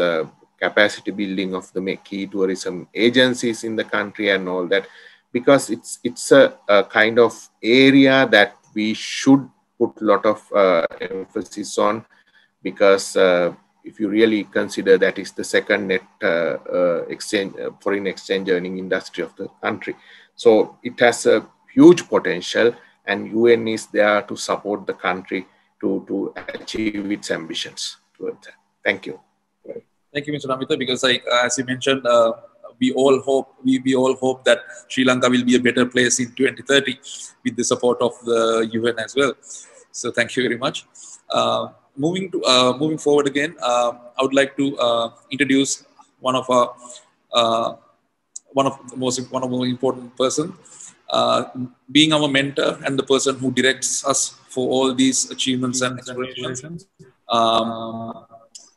capacity building of the key tourism agencies in the country and all that, because it's a kind of area that we should put a lot of emphasis on, because if you really consider, that is the second net foreign exchange earning industry of the country. So it has a huge potential, and UN is there to support the country to achieve its ambitions towards that. Thank you. Thank you, Mr. Ramitha, because as you mentioned, we all hope that Sri Lanka will be a better place in 2030 with the support of the UN as well. So thank you very much. Moving forward again, I would like to introduce one of the most important person, being our mentor and the person who directs us for all these achievements and explorations.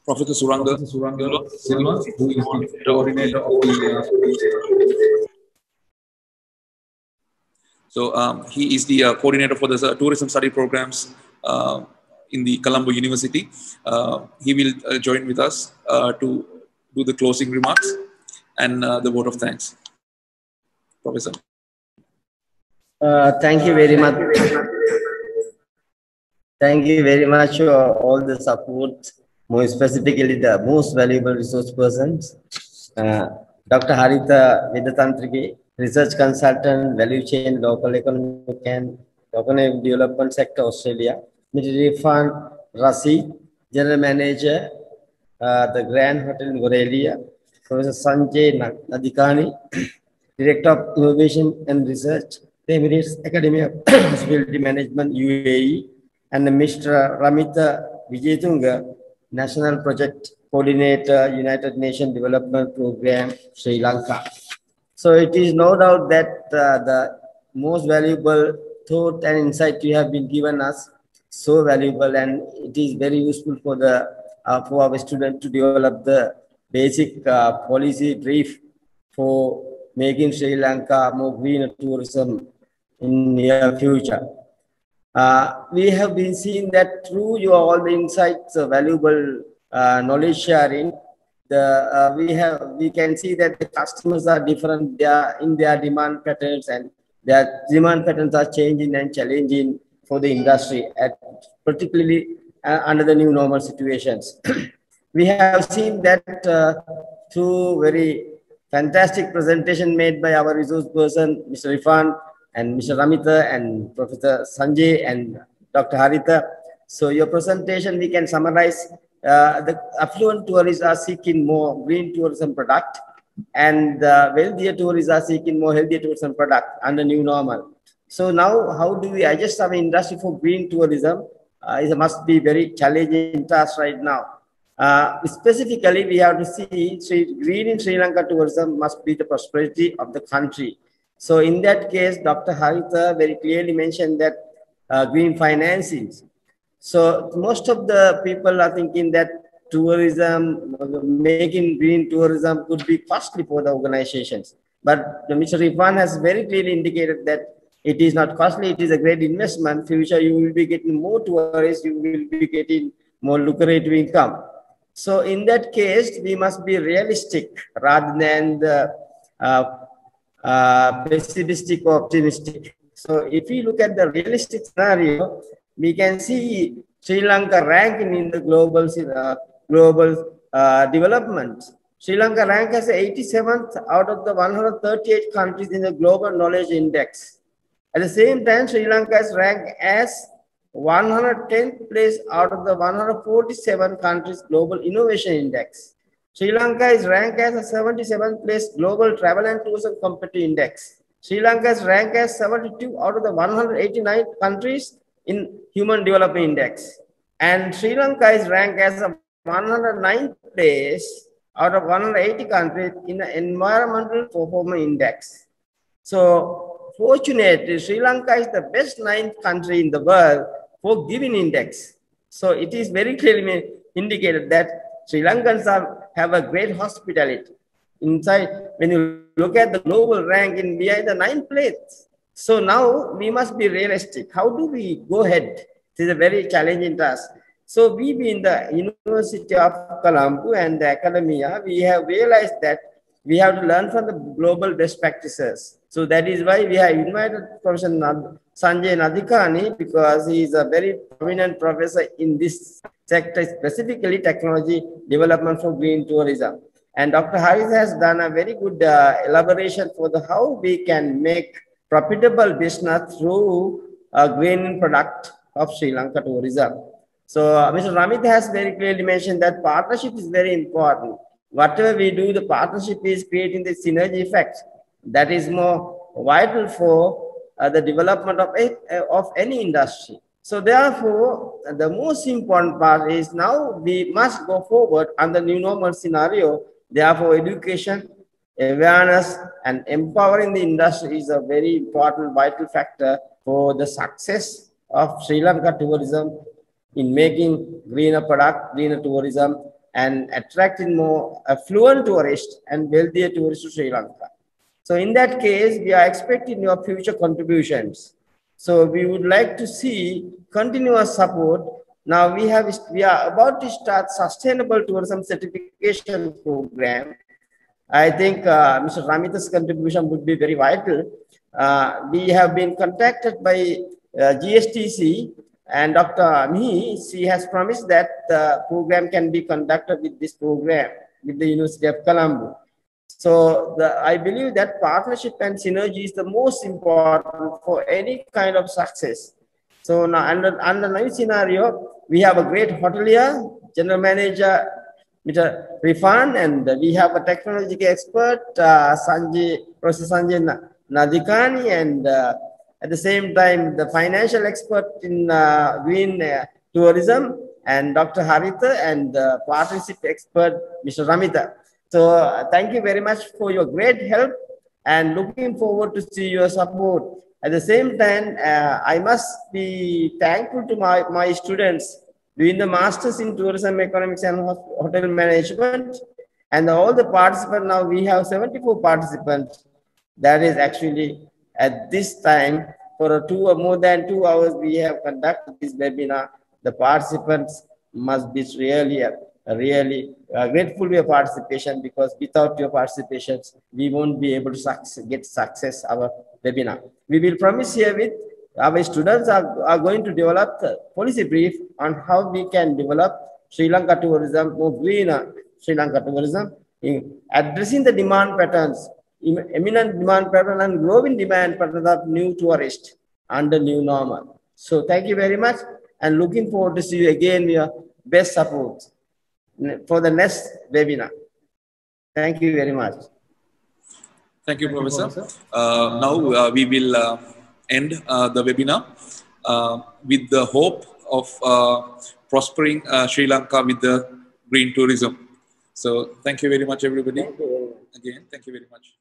Professor Suranga Silva, who is the coordinator of the he is the coordinator for the tourism study programs in the Colombo University. He will join with us to do the closing remarks and the vote of thanks. Professor. Thank you very much. Thank you very much for all the support, more specifically the most valuable resource persons. Dr. Haritha Wedathanthirige, research consultant, value chain, local economic and economic development sector, Australia. Mr. Refhan Razeen, general manager, the Grand Hotel Nuwaraeliya. Professor Sanjaya Nadkarni, Director of Innovation and Research, the Emirates Academy of Hospitality Management, UAE, and Mr. Ramitha Wijethunga, National Project Coordinator, United Nations Development Program, Sri Lanka. So it is no doubt that the most valuable thought and insight you have been given us, so valuable, and it is very useful for the for our students to develop the basic policy brief for making Sri Lanka more green tourism in near future. We have been seeing that through your all the insights, valuable knowledge sharing. We can see that the customers are different. They are in their demand patterns, and their demand patterns are changing and challenging for the industry, particularly under the new normal situations. We have seen that through very fantastic presentation made by our resource person, Mr. Refhan and Mr. Ramitha and Professor Sanjay and Dr. Haritha. So your presentation, we can summarize. The affluent tourists are seeking more green tourism product, and the wealthier tourists are seeking more healthier tourism product under new normal. So now, how do we adjust our industry for green tourism? It must be very challenging task right now. Specifically, we have to see green in Sri Lanka tourism must be the prosperity of the country. So in that case, Dr. Haritha very clearly mentioned that green financing. So most of the people are thinking that tourism, making green tourism could be costly for the organizations. But Mr. Refhan has very clearly indicated that it is not costly, it is a great investment. Future, you will be getting more tourists, you will be getting more lucrative income. So in that case, we must be realistic rather than the pessimistic or optimistic. So if we look at the realistic scenario, we can see Sri Lanka ranking in the global development. Sri Lanka rank as 87th out of the 138 countries in the Global Knowledge Index. At the same time, Sri Lanka is ranked as 110th place out of the 147 countries Global Innovation Index. Sri Lanka is ranked as a 77th place Global Travel and Tourism Competitive Index. Sri Lanka is ranked as 72 out of the 189 countries in Human Development Index. And Sri Lanka is ranked as a 109th place out of 180 countries in the Environmental Performance Index. So fortunately, Sri Lanka is the best 9th country in the world for giving index. So it is very clearly indicated that Sri Lankans have a great hospitality. Inside, when you look at the global ranking, we are in the 9th place. So now we must be realistic. How do we go ahead? It is a very challenging task. So we in the University of Colombo and the academia, we have realized that we have to learn from the global best practices. So that is why we have invited Professor Sanjaya Nadkarni, because he is a very prominent professor in this sector, specifically technology development for green tourism. And Dr. Haritha has done a very good elaboration for how we can make profitable business through a green product of Sri Lanka tourism. So Mr. Ramitha has very clearly mentioned that partnership is very important. Whatever we do, the partnership is creating the synergy effect that is more vital for the development of any industry. So therefore, the most important part is now we must go forward on the new normal scenario. Therefore, education, awareness, and empowering the industry is a very important, vital factor for the success of Sri Lanka tourism in making greener product, greener tourism, and attracting more affluent tourists and wealthier tourists to Sri Lanka. So in that case, we are expecting your future contributions. So we would like to see continuous support. Now we are about to start sustainable tourism certification program. I think Mr. Ramitha's contribution would be very vital. We have been contacted by GSTC And Dr. Mihi, she has promised that the program can be conducted with this program with the University of Colombo. So I believe that partnership and synergy is the most important for any kind of success. So now under new scenario, we have a great hotelier, general manager, Mr. Refhan, and we have a technology expert, Professor Sanjaya Nadkarni, and at the same time, the financial expert in green tourism, and Dr. Haritha, and partnership expert, Mr. Ramitha. So thank you very much for your great help, and looking forward to see your support. At the same time, I must be thankful to my students doing the Masters in Tourism Economics and Hotel Management, and all the participants. Now we have 74 participants. That is actually at this time for more than 2 hours we have conducted this webinar. The participants must be really grateful for your participation, because without your participation, we won't be able to get success our webinar. We will promise here with our students are going to develop the policy brief on how we can develop Sri Lanka tourism, more greener Sri Lanka tourism, in addressing the demand patterns, eminent demand pattern and growing demand pattern of new tourists under new normal. So thank you very much, and looking forward to see you again. Your best support for the next webinar. Thank you very much. Thank you, Professor. Now we will end the webinar with the hope of prospering Sri Lanka with the green tourism. So thank you very much, everybody. Again, thank you very much.